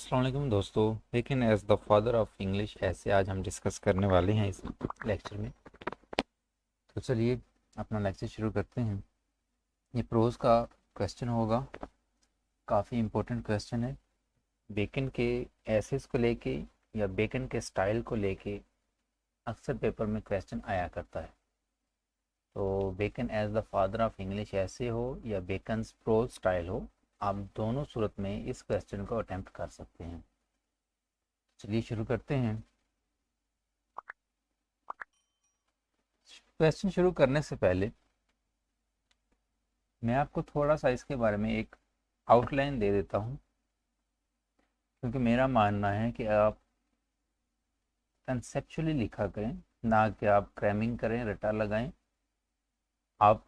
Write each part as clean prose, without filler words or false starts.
अस्सलाम वालेकुम दोस्तों। लेकिन as the father of English essay आज हम डिस्कस करने वाले हैं इस लेक्चर में। तो चलिए अपना लेक्चर शुरू करते हैं। ये प्रोज का क्वेश्चन होगा, काफ़ी इम्पोर्टेंट क्वेश्चन है। बेकन के एसेस को लेके या बेकन के स्टाइल को लेके अक्सर पेपर में क्वेश्चन आया करता है। तो Bacon as the father of English essay हो या बेकन्स प्रोज स्टाइल हो, आप दोनों सूरत में इस क्वेश्चन को अटेम्प्ट कर सकते हैं। चलिए शुरू करते हैं। क्वेश्चन शुरू करने से पहले मैं आपको थोड़ा सा इसके बारे में एक आउटलाइन दे देता हूँ, क्योंकि मेरा मानना है कि आप कंसेप्चुअली लिखा करें, ना कि आप क्रैमिंग करें, रटा लगाएं। आप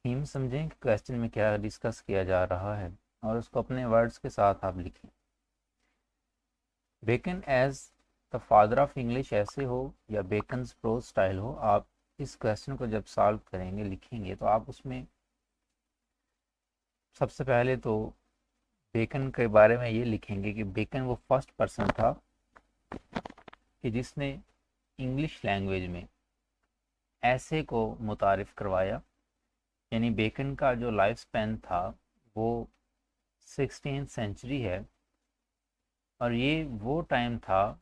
थीम समझें कि क्वेश्चन में क्या डिस्कस किया जा रहा है और उसको अपने वर्ड्स के साथ आप लिखें। Bacon as the father of English essay हो या बेकन्स प्रोज स्टाइल हो, आप इस क्वेश्चन को जब सॉल्व करेंगे, लिखेंगे, तो आप उसमें सबसे पहले तो बेकन के बारे में ये लिखेंगे कि बेकन वो फर्स्ट पर्सन था कि जिसने इंग्लिश लैंग्वेज में ऐसे को मुतारिफ करवाया। यानी बेकन का जो लाइफ स्पैन था वो 16th सेंचुरी है, और ये वो टाइम था,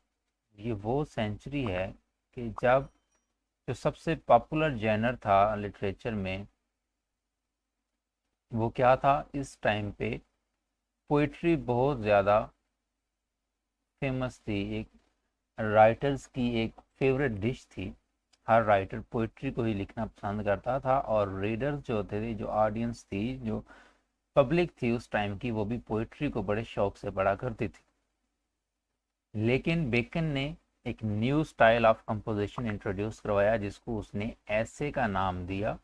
ये वो सेंचुरी है कि जब जो सबसे पॉपुलर जेनर था लिटरेचर में वो क्या था। इस टाइम पे पोइट्री बहुत ज़्यादा फेमस थी, एक राइटर्स की एक फेवरेट डिश थी। हर राइटर पोइट्री को ही लिखना पसंद करता था, और रीडर्स जो थे, जो ऑडियंस थी, जो पब्लिक थी उस टाइम की, वो भी पोइट्री को बड़े शौक से पढ़ा करती थी। लेकिन बेकन ने एक new style of composition introduce करवाया, जिसको उसने ऐसे का नाम दिया।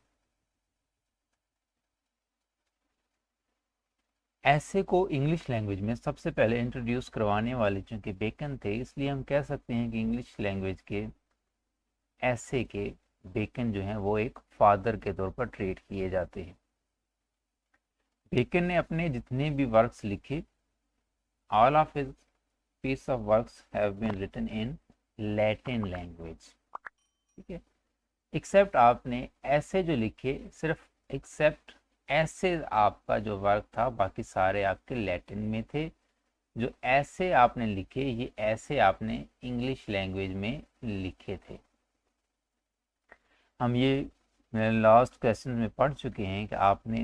ऐसे को इंग्लिश लैंग्वेज में सबसे पहले इंट्रोड्यूस करवाने वाले चूंकि बेकन थे, इसलिए हम कह सकते हैं कि इंग्लिश लैंग्वेज के ऐसे के बेकन जो हैं वो एक फादर के तौर पर ट्रीट किए जाते हैं। बेकन ने अपने जितने भी वर्क्स लिखे, all of his piece of works have been written in Latin language. ठीक है, एक्सेप्ट आपने ऐसे जो लिखे, सिर्फ एक्सेप्ट ऐसे आपका जो वर्क था, बाकी सारे आपके लैटिन में थे। जो ऐसे आपने लिखे, ये ऐसे आपने इंग्लिश लैंग्वेज में लिखे थे। हम ये लास्ट क्वेश्चन में पढ़ चुके हैं कि आपने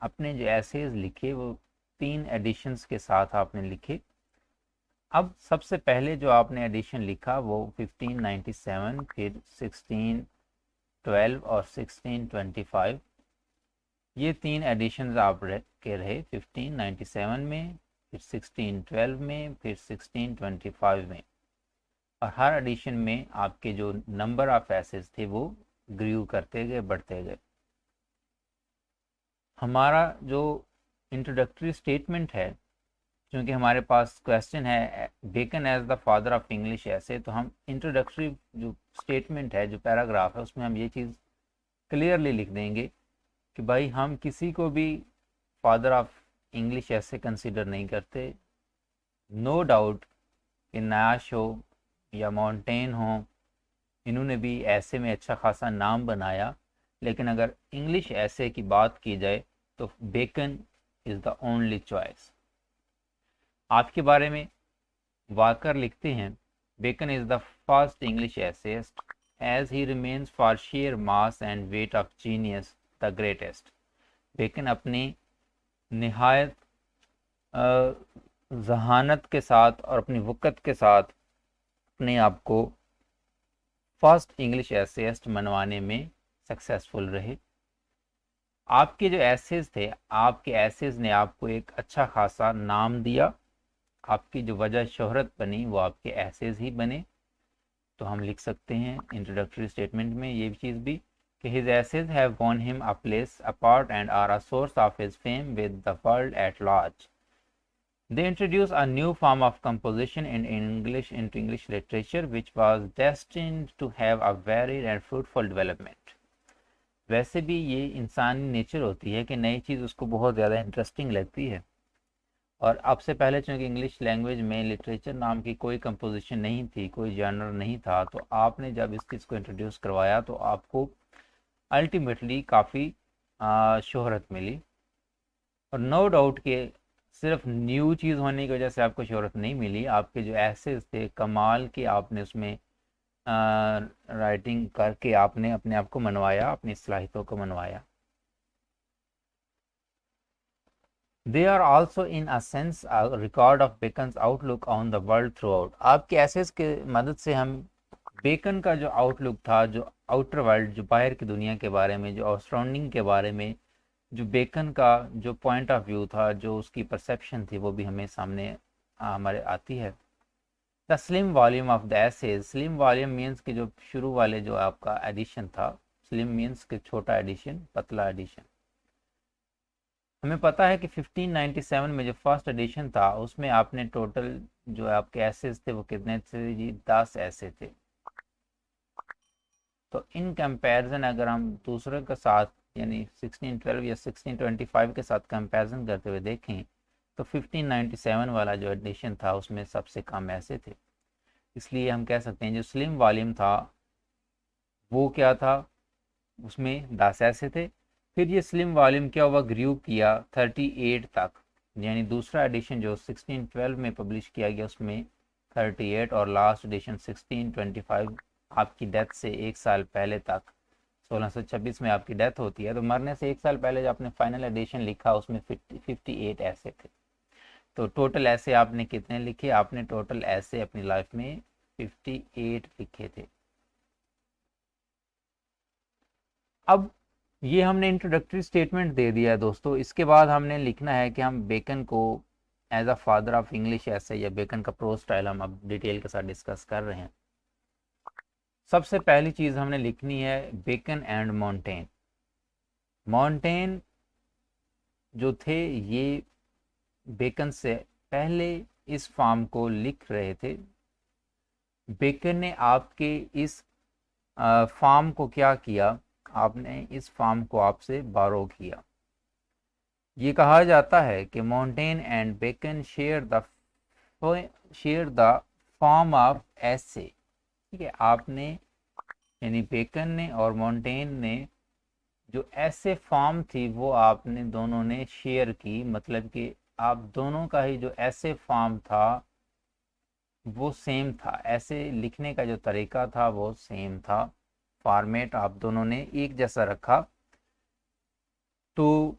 अपने जो ऐसेज लिखे वो 3 एडिशंस के साथ आपने लिखे। अब सबसे पहले जो आपने एडिशन लिखा वो 1597, फिर 1612 और 1625। ये 3 एडिशंस आप के रहे 1597 में, फिर 1612 में, फिर 1625 में। और हर एडिशन में आपके जो नंबर ऑफ एसेज थे वो ग्रीव करते गए, बढ़ते गए। हमारा जो इंट्रोडक्टरी स्टेटमेंट है, क्योंकि हमारे पास क्वेश्चन है Bacon as the father of English essay, तो हम इंट्रोडक्टरी जो स्टेटमेंट है, जो पैराग्राफ है, उसमें हम ये चीज़ क्लियरली लिख देंगे कि भाई हम किसी को भी फादर ऑफ इंग्लिश ऐसे कंसिडर नहीं करते। नो डाउट कि नाश हो या माउंटेन हो, इन्होंने भी ऐसे में अच्छा खासा नाम बनाया, लेकिन अगर इंग्लिश ऐसे की बात की जाए तो Bacon is the only choice. आपके बारे में वाकर लिखते हैं, Bacon is the first English essayist as he remains for sheer mass and weight of genius the greatest. Bacon अपनी निहायत जहानत के साथ और अपनी वक़्त के साथ अपने आप को फर्स्ट इंग्लिश एसेस्ट मनवाने में सक्सेसफुल रहे। आपके जो एसेज थे, आपके एसेज ने आपको एक अच्छा खासा नाम दिया। आपकी जो वजह शोहरत बनी वो आपके एसेज ही बने। तो हम लिख सकते हैं इंट्रोडक्टरी स्टेटमेंट में ये चीज़ भी कि his essays have won him a place apart and are a source of his fame with the world at large. They introduced a new form of composition in English into English literature which was destined to have a varied and fruitful development. वैसे भी ये इंसानी nature होती है कि नई चीज़ उसको बहुत ज़्यादा इंटरेस्टिंग लगती है, और अब से पहले चूँकि इंग्लिश लैंग्वेज में लिटरेचर नाम की कोई कंपोजिशन नहीं थी, कोई जानर नहीं था, तो आपने जब इस चीज़ को इंट्रोड्यूस करवाया तो आपको अल्टीमेटली काफ़ी शोहरत मिली। और नो डाउट कि सिर्फ न्यू चीज़ होने की वजह से आपको शोहरत नहीं मिली, आपके जो एसेस थे कमाल के, आपने उसमें राइटिंग करके आपने अपने आप को मनवाया, अपनी सलाहियतों को मनवाया। They are also in a sense record of Bacon's outlook on the world throughout. आपके एसेस के मदद से हम बेकन का जो आउटलुक था, जो आउटर वर्ल्ड, जो बाहर की दुनिया के बारे में, जो सराउंडिंग के बारे में, जो बेकन का जो पॉइंट ऑफ व्यू था, जो उसकी परसेप्शन थी, वो भी हमें सामने हमारे आती है। The slim volume of the essays, slim volume means कि जो शुरू वाले जो आपका एडिशन था, स्लिम मीन्स कि छोटा एडिशन, पतला एडिशन। हमें पता है कि 1597 में जो फर्स्ट एडिशन था उसमें आपने टोटल जो आपके एसेज थे वो कितने थे जी? 10 ऐसे थे। तो इन कंपैरिजन अगर हम दूसरे के साथ यानी 1612 या 1625 के साथ कंपैरिजन करते हुए देखें तो 1597 वाला जो एडिशन था उसमें सबसे कम ऐसे थे। इसलिए हम कह सकते हैं जो स्लिम वॉल्यूम था वो क्या था, उसमें 10 ऐसे थे। फिर ये स्लिम वॉल्यूम क्या हुआ, ग्रू किया 38 तक, यानी दूसरा एडिशन जो 1612 में पब्लिश किया गया उसमें 38 और लास्ट एडिशन 1625 आपकी डेथ से एक साल पहले तक, 1626 में आपकी डेथ होती है, तो मरने से एक साल पहले जो आपने फाइनल एडिशन लिखा उसमें 58 ऐसे थे। तो टोटल ऐसे आपने कितने लिखे? आपने टोटल ऐसे अपनी लाइफ में 58 लिखे थे। अब ये हमने इंट्रोडक्टरी स्टेटमेंट दे दिया है दोस्तों। इसके बाद हमने लिखना है कि हम बेकन को as a father of English essay या बेकन का प्रोज स्टाइल हम अब डिटेल के साथ डिस्कस कर रहे हैं। सबसे पहली चीज़ हमने लिखनी है बेकन एंड मॉन्टेन। मॉन्टेन जो थे ये बेकन से पहले इस फॉर्म को लिख रहे थे। बेकन ने आपके इस फॉर्म को क्या किया, आपने इस फॉर्म को आपसे बारो किया। ये कहा जाता है कि Montaigne and Bacon share the form of essays. ठीक है, आपने यानी बेकन ने और मॉन्टेन ने जो ऐसे फॉर्म थी वो आपने दोनों ने शेयर की, मतलब कि आप दोनों का ही जो ऐसे फॉर्म था वो सेम था, ऐसे लिखने का जो तरीका था वो सेम था, फॉर्मेट आप दोनों ने एक जैसा रखा। तो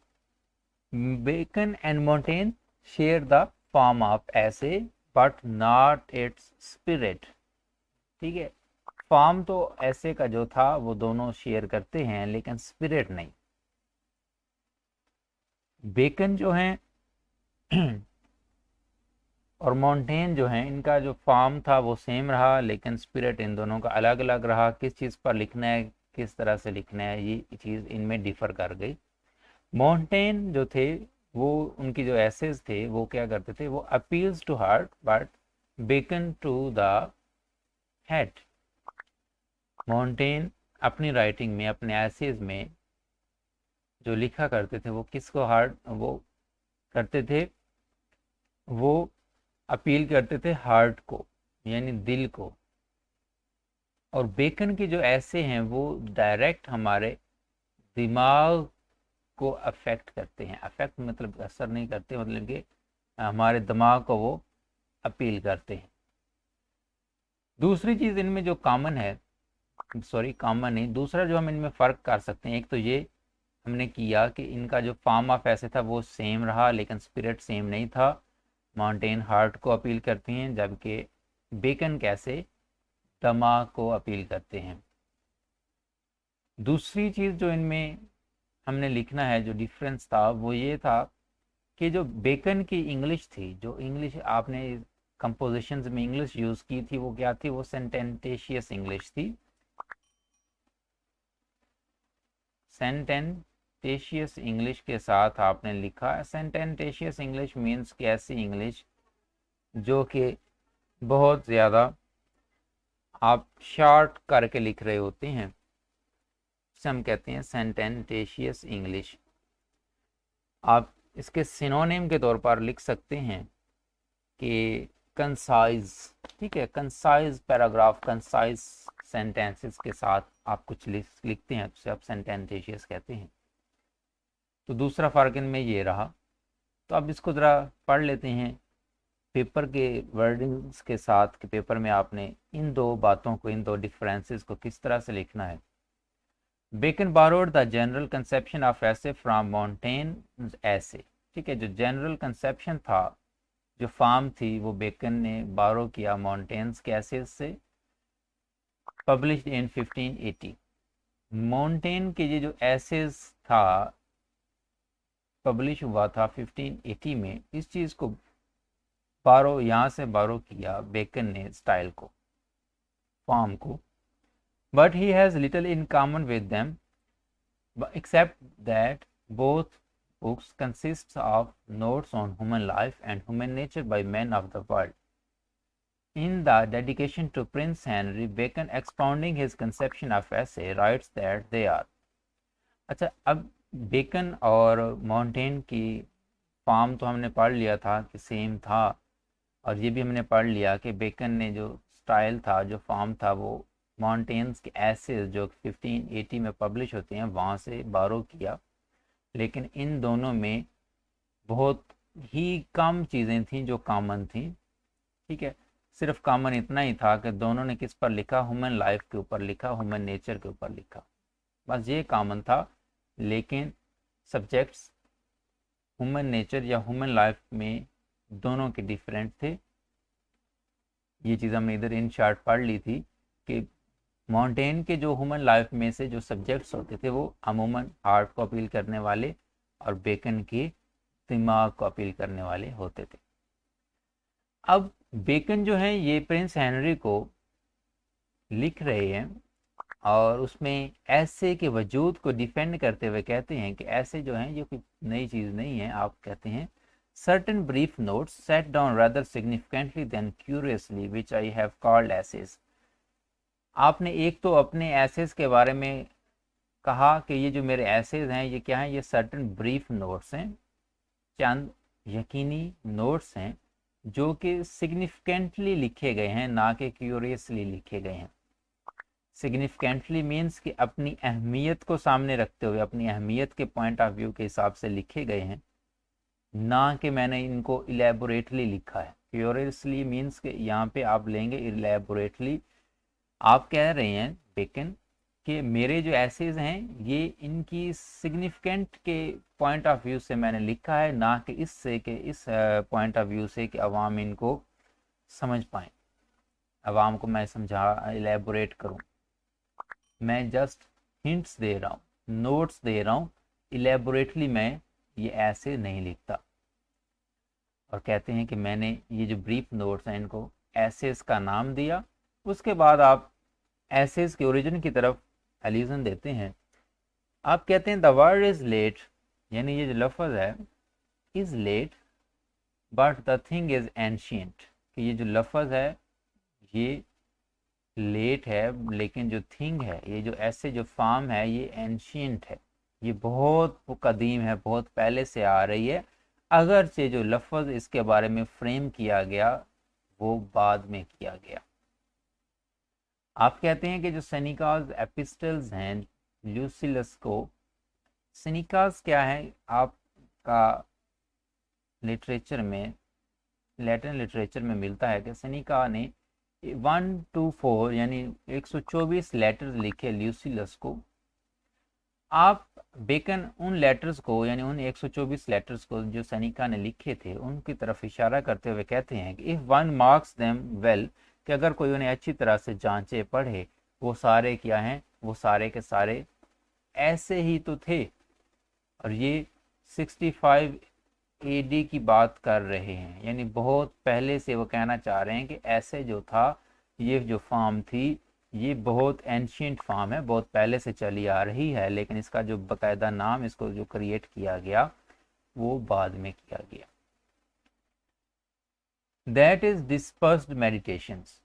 Bacon and Montaigne share the form of essays but not its spirit. ठीक है, फॉर्म तो ऐसे का जो था वो दोनों शेयर करते हैं लेकिन स्पिरिट नहीं। बेकन जो है और मॉन्टेन जो है इनका जो फॉर्म था वो सेम रहा लेकिन स्पिरिट इन दोनों का अलग अलग रहा। किस चीज़ पर लिखना है, किस तरह से लिखना है, ये चीज़ इनमें डिफर कर गई। मॉन्टेन जो थे वो उनकी जो एसेज थे वो क्या करते थे, वो appeals to heart but Bacon to the head. Montaigne अपनी राइटिंग में, अपने एसेज में जो लिखा करते थे वो किसको हार्ट वो करते थे, वो अपील करते थे हार्ट को यानी दिल को। और बेकन के जो ऐसे हैं वो डायरेक्ट हमारे दिमाग को अफेक्ट करते हैं। अफेक्ट मतलब असर नहीं करते, मतलब कि हमारे दिमाग को वो अपील करते हैं। दूसरी चीज़ इनमें जो कॉमन है, सॉरी कॉमन नहीं, दूसरा जो हम इनमें फ़र्क कर सकते हैं, एक तो ये हमने किया कि इनका जो फॉर्म ऑफ ऐसे था वो सेम रहा लेकिन स्पिरिट सेम नहीं था। माउंटेन हार्ट को अपील करती हैं जबकि बेकन कैसे दिमाग को अपील करते हैं। दूसरी चीज़ जो इनमें हमने लिखना है, जो डिफरेंस था वो ये था कि जो बेकन की इंग्लिश थी, जो इंग्लिश आपने कंपोजिशंस में इंग्लिश यूज़ की थी वो क्या थी, वो सेंटेंटेशियस इंग्लिश थी। सेंटेंटेशियस इंग्लिश के साथ आपने लिखा, सेंटेंटेशियस इंग्लिश मीन्स कि ऐसी इंग्लिश जो कि बहुत ज़्यादा आप शॉर्ट करके लिख रहे होते हैं, इसे हम कहते हैं सेंटेंटेशियस इंग्लिश। आप इसके सिनोनिम के तौर पर लिख सकते हैं कि कंसाइज, ठीक है, कंसाइज पैराग्राफ, कंसाइज सेंटेंसेस के साथ आप कुछ लिखते हैं तो उसे आप सेंटेंटेशियस कहते हैं। तो दूसरा फ़र्क इनमें ये रहा। तो अब इसको ज़रा पढ़ लेते हैं पेपर के वर्डिंग्स के साथ कि पेपर में आपने इन दो बातों को, इन दो डिफरेंसेस को किस तरह से लिखना है। Bacon borrowed the general conception of essay from Montaigne's essay, ठीक है, जो जनरल कंसेप्शन था, जो फॉर्म थी, वो बेकन ने बारो किया मॉन्टेन्स के एसेज से। Published in 1580। मॉन्टेन के ये जो एसेज था पब्लिश हुआ था 1580 में, इस चीज़ को बारो, यहाँ से बारो किया बेकन ने स्टाइल को, फॉर्म को। But he has little in common with them except that both books consist of notes on human life and human nature by men of the world. In the dedication to Prince Henry, Bacon, expounding his conception of essay, writes that they are। अच्छा, अब bacon और मॉन्टेन की form तो हमने पढ़ लिया था कि सेम था, और ये भी हमने पढ़ लिया कि बेकन ने जो स्टाइल था, जो फॉर्म था, वो मॉन्टेन्स के एसेज जो 1580 में पब्लिश होते हैं वहाँ से बारो किया। लेकिन इन दोनों में बहुत ही कम चीज़ें थीं जो कॉमन थीं, ठीक है। सिर्फ कॉमन इतना ही था कि दोनों ने किस पर लिखा, ह्यूमन लाइफ के ऊपर लिखा, ह्यूमन नेचर के ऊपर लिखा, बस ये कॉमन था। लेकिन सब्जेक्ट्स ह्यूमन नेचर या ह्यूमन लाइफ में दोनों के डिफरेंट थे। ये चीज़ हमने इधर इन शार्ट पढ़ ली थी कि मॉन्टेन के जो ह्यूमन लाइफ में से जो सब्जेक्ट्स होते थे वो अमूमन हार्ट को अपील करने वाले और बेकन के दिमाग को अपील करने वाले होते थे। अब बेकन जो है ये प्रिंस हेनरी को लिख रहे हैं और उसमें ऐसे के वजूद को डिफेंड करते हुए कहते हैं कि ऐसे जो हैं ये कोई नई चीज़ नहीं है। आप कहते हैं certain brief notes set down rather significantly than curiously which I have called essays। आपने एक तो अपने एसेज के बारे में कहा कि ये जो मेरे एसेज हैं ये क्या हैं, ये सर्टन ब्रीफ नोट्स हैं, चंद यकीनी नोट्स हैं जो कि सिग्निफिकेंटली लिखे गए हैं, ना कि क्यूरियसली लिखे गए हैं। सिग्निफिकेंटली मीन्स कि अपनी अहमियत को सामने रखते हुए, अपनी अहमियत के पॉइंट ऑफ व्यू के हिसाब से लिखे गए हैं, ना कि मैंने इनको इलेबोरेटली लिखा है। क्यूरियसली मीन्स कि यहाँ पे आप लेंगे इलेबोरेटली। आप कह रहे हैं बेकन कि मेरे जो एसेज हैं ये इनकी सिग्निफिकेंट के पॉइंट ऑफ व्यू से मैंने लिखा है, ना कि इससे कि इस पॉइंट ऑफ व्यू से कि अवाम इनको समझ पाएँ, अवाम को मैं समझा इलेबोरेट करूं। मैं जस्ट हिंट्स दे रहा हूँ, नोट्स दे रहा हूँ, इलेबोरेटली मैं ये ऐसे नहीं लिखता। और कहते हैं कि मैंने ये जो ब्रीफ नोट्स हैं इनको एसेज का नाम दिया। उसके बाद आप एसेज के ओरिजिन की तरफ एल्यूजन देते हैं। आप कहते हैं द वर्ड इज लेट, यानी ये जो लफ्ज़ है is late but the thing is ancient, कि ये जो लफ्ज़ है ये लेट है लेकिन जो थिंग है, ये जो ऐसे जो फॉर्म है ये एंशियंट है, ये बहुत कदीम है, बहुत पहले से आ रही है, अगरचे जो लफ्ज़ इसके बारे में फ्रेम किया गया वो बाद में किया गया। आप कहते हैं कि जो सेनिकाज एपिस्टल्स हैं ल्यूसिलस को, सेनिकाज क्या है आपका लिटरेचर में, लैटिन लिटरेचर में मिलता है कि सेनिका ने 1 to 4 यानी 124 लेटर्स लिखे ल्यूसिलस को। आप बेकन उन लेटर्स को, यानी उन 124 लेटर्स को जो सेनिका ने लिखे थे उनकी तरफ इशारा करते हुए कहते हैं कि if one marks them well, कि अगर कोई उन्हें अच्छी तरह से जांचे पढ़े, वो सारे क्या हैं, वो सारे के सारे ऐसे ही तो थे। और ये 65 AD की बात कर रहे हैं, यानी बहुत पहले से वो कहना चाह रहे हैं कि ऐसे जो था, ये जो फॉर्म थी, ये बहुत एंशियंट फॉर्म है, बहुत पहले से चली आ रही है, लेकिन इसका जो बाकायदा नाम इसको जो क्रिएट किया गया वो बाद में किया गया। That is dispersed meditations.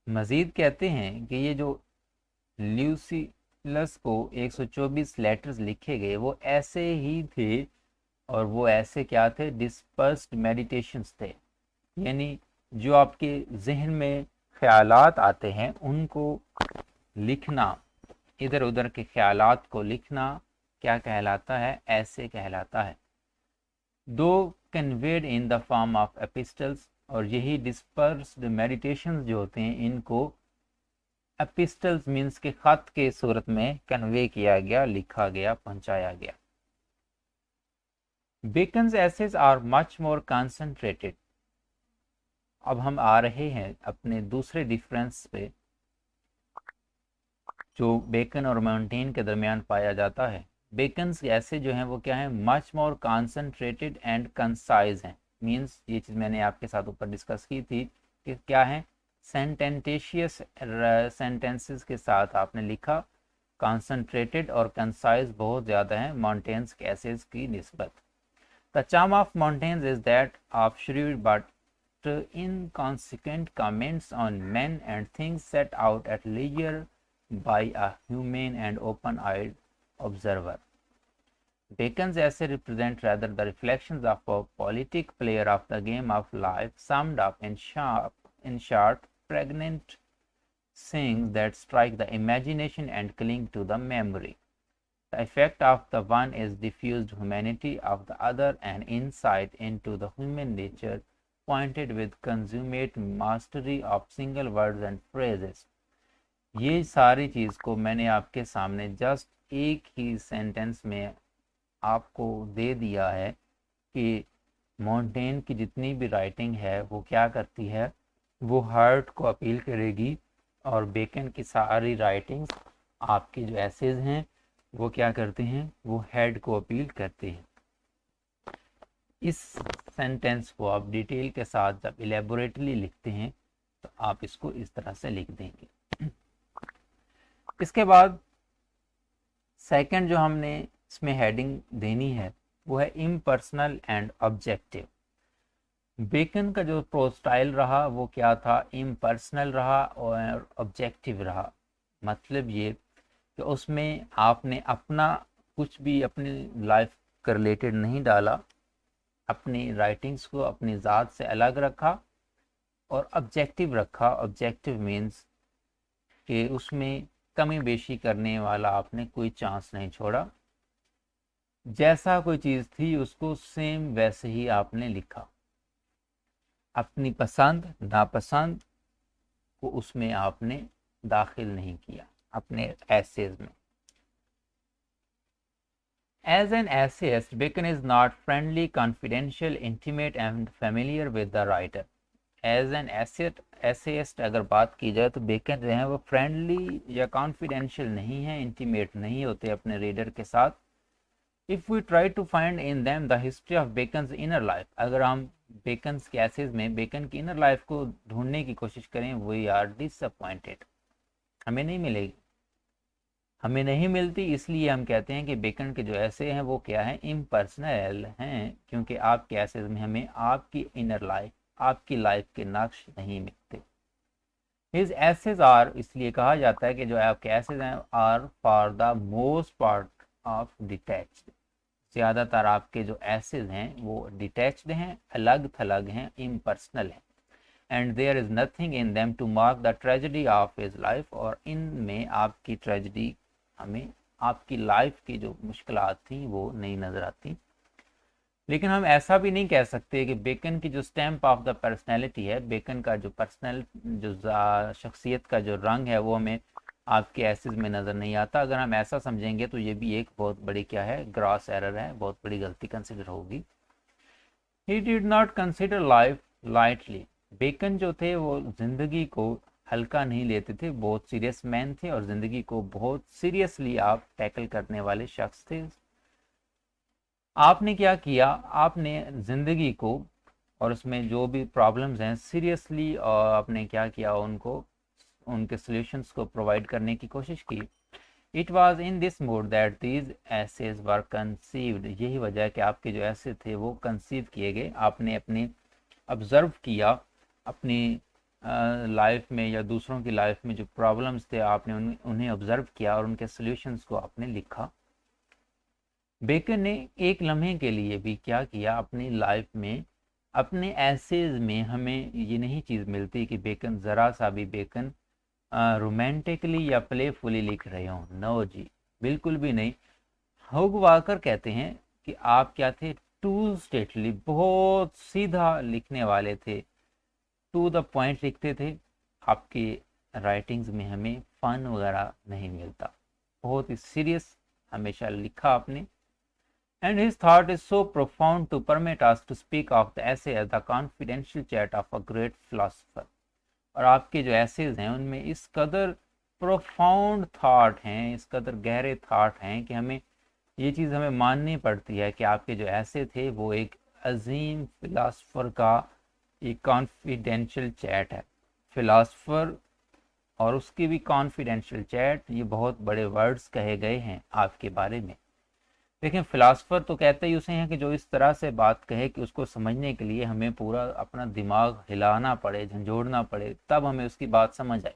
मजीद कहते हैं कि ये जो ल्यूसिलस को 124 लेटर्स लिखे गए वो ऐसे ही थे और वो ऐसे क्या थे, डिस्पर्स्ड मेडिटेशंस थे, यानी जो आपके जहन में ख्यालात आते हैं उनको लिखना, इधर उधर के ख्यालात को लिखना क्या कहलाता है, ऐसे कहलाता है। दो conveyed in the form of epistles, और यही डिस्पर्स्ड मेडिटेशंस जो होते हैं इनको एपिस्टल्स मीन्स के खत के सूरत में कन्वे किया गया, लिखा गया, पहुंचाया गया। Bacon's essays are much more concentrated. अब हम आ रहे हैं अपने दूसरे डिफरेंस पे जो बेकन और मोंटेन के दरमियान पाया जाता है। बेकन्स ऐसे जो हैं वो क्या है, much more concentrated and concise हैं। मीन्स ये चीज़ मैंने आपके साथ ऊपर डिस्कस की थी कि क्या है, सेंटेंटेशियस सेंटेंसेस के साथ आपने लिखा, कंसंट्रेटेड और कंसाइज बहुत ज़्यादा है मोंटेन्स के एसेज की निस्बत। The charm of Montaigne's is that of shrewd but inconsequent comments on men and things set out at leisure by a humane and open-eyed observer. Bacon's essay represent rather the reflections of a politic player of the game of life, summed up in short, pregnant sayings that strike the imagination and cling to the memory. The effect of the one is diffused humanity, of the other an insight into the human nature, pointed with consummate mastery of single words and phrases. ये सारी चीज़ को मैंने आपके सामने just एक ही sentence में आपको दे दिया है कि मोंटेन की जितनी भी राइटिंग है वो क्या करती है, वो हार्ट को अपील करेगी, और बेकन की सारी राइटिंग्स, आपके जो एसेज हैं वो क्या करते हैं, वो हेड को अपील करते हैं। इस सेंटेंस को आप डिटेल के साथ जब इलेबोरेटली लिखते हैं तो आप इसको इस तरह से लिख देंगे। इसके बाद सेकंड जो हमने इसमें हेडिंग देनी है वो है इम्पर्सनल एंड ऑब्जेक्टिव। बेकन का जो प्रोज स्टाइल रहा वो क्या था, इम्पर्सनल रहा और ऑब्जेक्टिव रहा। मतलब ये कि उसमें आपने अपना कुछ भी अपनी लाइफ के रिलेटेड नहीं डाला, अपनी राइटिंग्स को अपनी ज़ात से अलग रखा और ऑब्जेक्टिव रखा। ऑब्जेक्टिव मीन्स कि उसमें कमी बेशी करने वाला आपने कोई चांस नहीं छोड़ा, जैसा कोई चीज़ थी उसको सेम वैसे ही आपने लिखा, अपनी पसंद नापसंद को उसमें आपने दाखिल नहीं किया अपने एसेज में। As an essayist, Bacon is not friendly, confidential, intimate and familiar with the writer. As an essayist अगर बात की जाए तो बेकन जो है वो फ्रेंडली या कॉन्फिडेंशियल नहीं है, इंटीमेट नहीं होते अपने रीडर के साथ। If we try to find in them the history of Bacon's inner life, अगर हम बेकन्स के एसेज में बेकन की इनर लाइफ को ढूंढने की कोशिश करें, वी आर डिसअपॉइंटेड, हमें नहीं मिलेगी, हमें नहीं मिलती। इसलिए हम कहते हैं कि बेकन के जो ऐसे हैं वो क्या है, इम्पर्सनल हैं, क्योंकि आपके ऐसेज में हमें आपकी इनर लाइफ, आपकी लाइफ के नक्श नहीं मिलते। हिज एसेज आर, इसलिए कहा जाता है कि जो आपके एसेज हैं are for the most part of detached, ज़्यादातर आपके जो एसेज हैं वो डिटैच्ड हैं, अलग थलग हैं, इम्पर्सनल हैं। And there is nothing in them to mark the tragedy of his life, और इनमें आपकी ट्रेजेडी, हमें आपकी लाइफ की जो मुश्किलात थी वो नहीं नज़र आती। लेकिन हम ऐसा भी नहीं कह सकते कि बेकन की जो स्टैम्प ऑफ द पर्सनैलिटी है, बेकन का जो पर्सनल जो शख्सियत का जो रंग है वो हमें आपके एसेज में नज़र नहीं आता। अगर हम ऐसा समझेंगे तो ये भी एक बहुत बड़ी क्या है, ग्रॉस एरर है, बहुत बड़ी गलती कंसिडर होगी। He did not consider life lightly, Bacon जो थे वो ज़िंदगी को हल्का नहीं लेते थे, बहुत सीरियस मैन थे और ज़िंदगी को बहुत सीरियसली आप टैकल करने वाले शख्स थे। आपने क्या किया, आपने ज़िंदगी को और उसमें जो भी प्रॉब्लम्स हैं सीरियसली, और आपने क्या किया, उनको उनके सॉल्यूशंस को प्रोवाइड करने की कोशिश की। It was in this mode that these essays were conceived, यही वजह है कि आपके जो ऐसे थे वो कंसीव किए गए। आपने अपने ऑब्ज़र्व किया अपनी लाइफ में या दूसरों की लाइफ में जो प्रॉब्लम्स थे, आपने उन्हें ऑब्ज़र्व किया और उनके सॉल्यूशंस को आपने लिखा। बेकन ने एक लम्हे के लिए भी क्या किया अपनी लाइफ में, अपने एसेज में हमें ये नहीं चीज़ मिलती कि बेकन ज़रा सा भी बेकन रोमांटिकली या प्लेफुली लिख रहे हों। नो जी, बिल्कुल भी नहीं। हुग वाकर कहते हैं कि आप क्या थे, टू स्टेटली, बहुत सीधा लिखने वाले थे, टू द पॉइंट लिखते थे। आपकी राइटिंग्स में हमें फन वगैरह नहीं मिलता, बहुत ही सीरियस हमेशा लिखा आपने। And his thought is so profound to permit us to speak of the essay as the confidential chat of a great philosopher। और आपके जो एसेज हैं उनमें इस कदर प्रोफाउंड थाट हैं, इस कदर गहरे थाट हैं कि हमें ये चीज़ हमें माननी पड़ती है कि आपके जो ऐसे थे वो एक अजीम फिलासफर का एक कॉन्फिडेंशियल चैट है। फिलासफर और उसकी भी कॉन्फिडेंशियल चैट, ये बहुत बड़े वर्ड्स कहे गए हैं आपके बारे में। देखें, फिलासफर तो कहते ही उसे हैं कि जो इस तरह से बात कहे कि उसको समझने के लिए हमें पूरा अपना दिमाग हिलाना पड़े, झंझोड़ना पड़े, तब हमें उसकी बात समझ आए।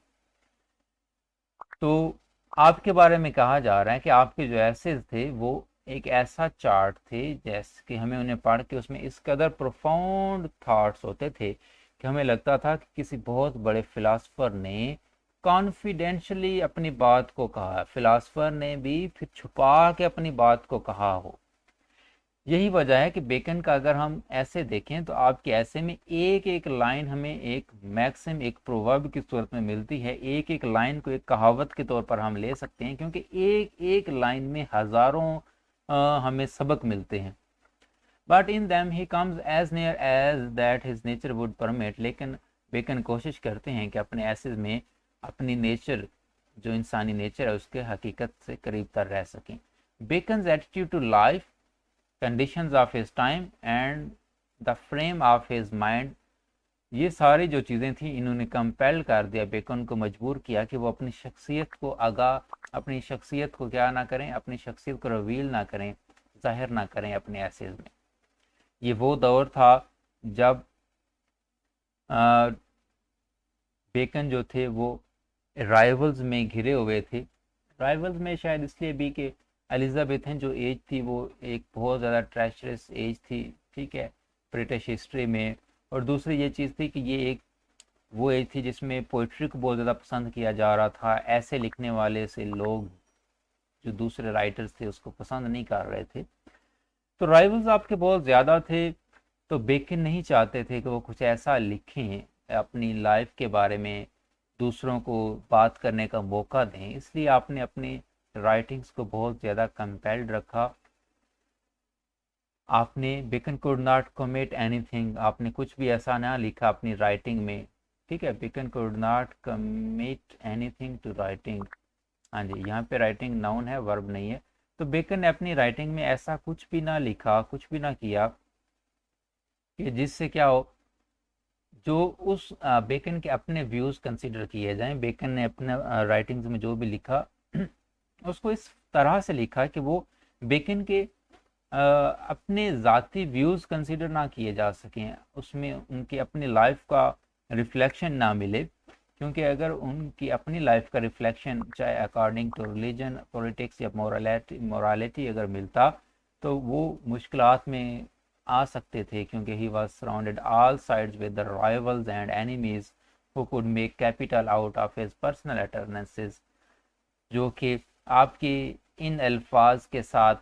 तो आपके बारे में कहा जा रहा है कि आपके जो एसेज थे वो एक ऐसा चार्ट थे जैसे कि हमें उन्हें पढ़ के उसमें इस कदर प्रोफाउंड थॉट्स होते थे कि हमें लगता था कि किसी बहुत बड़े फिलासफर ने कॉन्फिडेंशियली अपनी बात को कहा, फिलासफर ने भी फिर छुपा के अपनी बात को कहा हो। यही वजह है कि बेकन का अगर हम ऐसे देखें तो आपके ऐसे में एक एक लाइन हमें एक मैक्सिम, एक प्रोवर्ब की सूरत में मिलती है। एक एक लाइन को एक कहावत के तौर पर हम ले सकते हैं, क्योंकि एक एक लाइन में हज़ारों हमें सबक मिलते हैं। But in them he comes as near as that his nature would permit. लेकिन बेकन कोशिश करते हैं कि अपने ऐसे में अपनी नेचर, जो इंसानी नेचर है, उसके हकीकत से करीब तर रह सकें। Bacon's attitude to life, conditions of his time and the frame of his mind, ये सारी जो चीज़ें थी इन्होंने कंपेल कर दिया, बेकन को मजबूर किया कि वो अपनी शख्सियत को अपनी शख्सियत को क्या ना करें, अपनी शख्सियत को रिवील ना करें, जाहिर ना करें अपने एसेज में। ये वो दौर था जब बेकन जो थे वो राइवल्स में घिरे हुए थे। राइवल्स में शायद इसलिए भी कि एलिजाबेथ जो एज थी वो एक बहुत ज़्यादा ट्रेचरस एज थी, ठीक है, ब्रिटिश हिस्ट्री में। और दूसरी ये चीज़ थी कि ये एक वो एज थी जिसमें पोइट्री को बहुत ज़्यादा पसंद किया जा रहा था। ऐसे लिखने वाले से लोग जो दूसरे राइटर्स थे उसको पसंद नहीं कर रहे थे, तो राइवल्स आपके बहुत ज़्यादा थे। तो बेकन नहीं चाहते थे कि वो कुछ ऐसा लिखें अपनी लाइफ के बारे में, दूसरों को बात करने का मौका दें, इसलिए आपने अपनी राइटिंग्स को बहुत ज़्यादा कंपेल्ड रखा। आपने Bacon could not commit anything, आपने कुछ भी ऐसा ना लिखा अपनी राइटिंग में, ठीक है। Bacon could not commit anything to writing, हाँ जी, यहाँ पे राइटिंग नाउन है, वर्ब नहीं है। तो बेकन ने अपनी राइटिंग में ऐसा कुछ भी ना लिखा, कुछ भी ना किया कि जिससे क्या हो, जो उस बेकन के अपने व्यूज़ कंसिडर किए जाएं। बेकन ने अपने राइटिंग्स में जो भी लिखा उसको इस तरह से लिखा कि वो बेकन के अपने ज़ाती व्यूज़ कंसिडर ना किए जा सकें, उसमें उनकी अपनी लाइफ का रिफ्लेक्शन ना मिले। क्योंकि अगर उनकी अपनी लाइफ का रिफ्लेक्शन चाहे अकॉर्डिंग टू रिलीजन, पॉलिटिक्स या मोरालिटी अगर मिलता तो वो मुश्किलात में आ सकते थे, क्योंकि he was surrounded all sides with the rivals and enemies who could make capital out of his personal utterances, जो कि आपके इन अल्फाज के साथ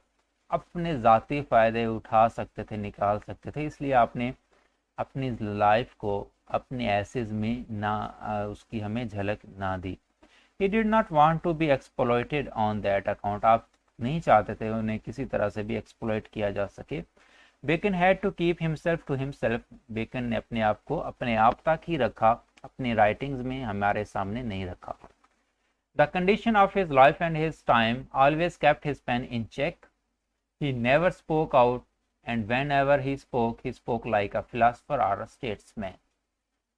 अपने ज़ाती फ़ायदे उठा सकते थे, निकाल सकते थे। इसलिए आपने अपनी लाइफ को अपने एसेज में ना उसकी हमें झलक ना दी। He did not want to be exploited on that account, आप नहीं चाहते थे उन्हें किसी तरह से भी एक्सप्लॉइट किया जा सके। Bacon had to keep himself to himself, Bacon ने अपने आप को अपने आप तक ही रखा, अपनी राइटिंग्स में हमारे सामने नहीं रखा। The condition of his life and his time always kept his pen in check, he never spoke out, and whenever he spoke like a philosopher or a statesman।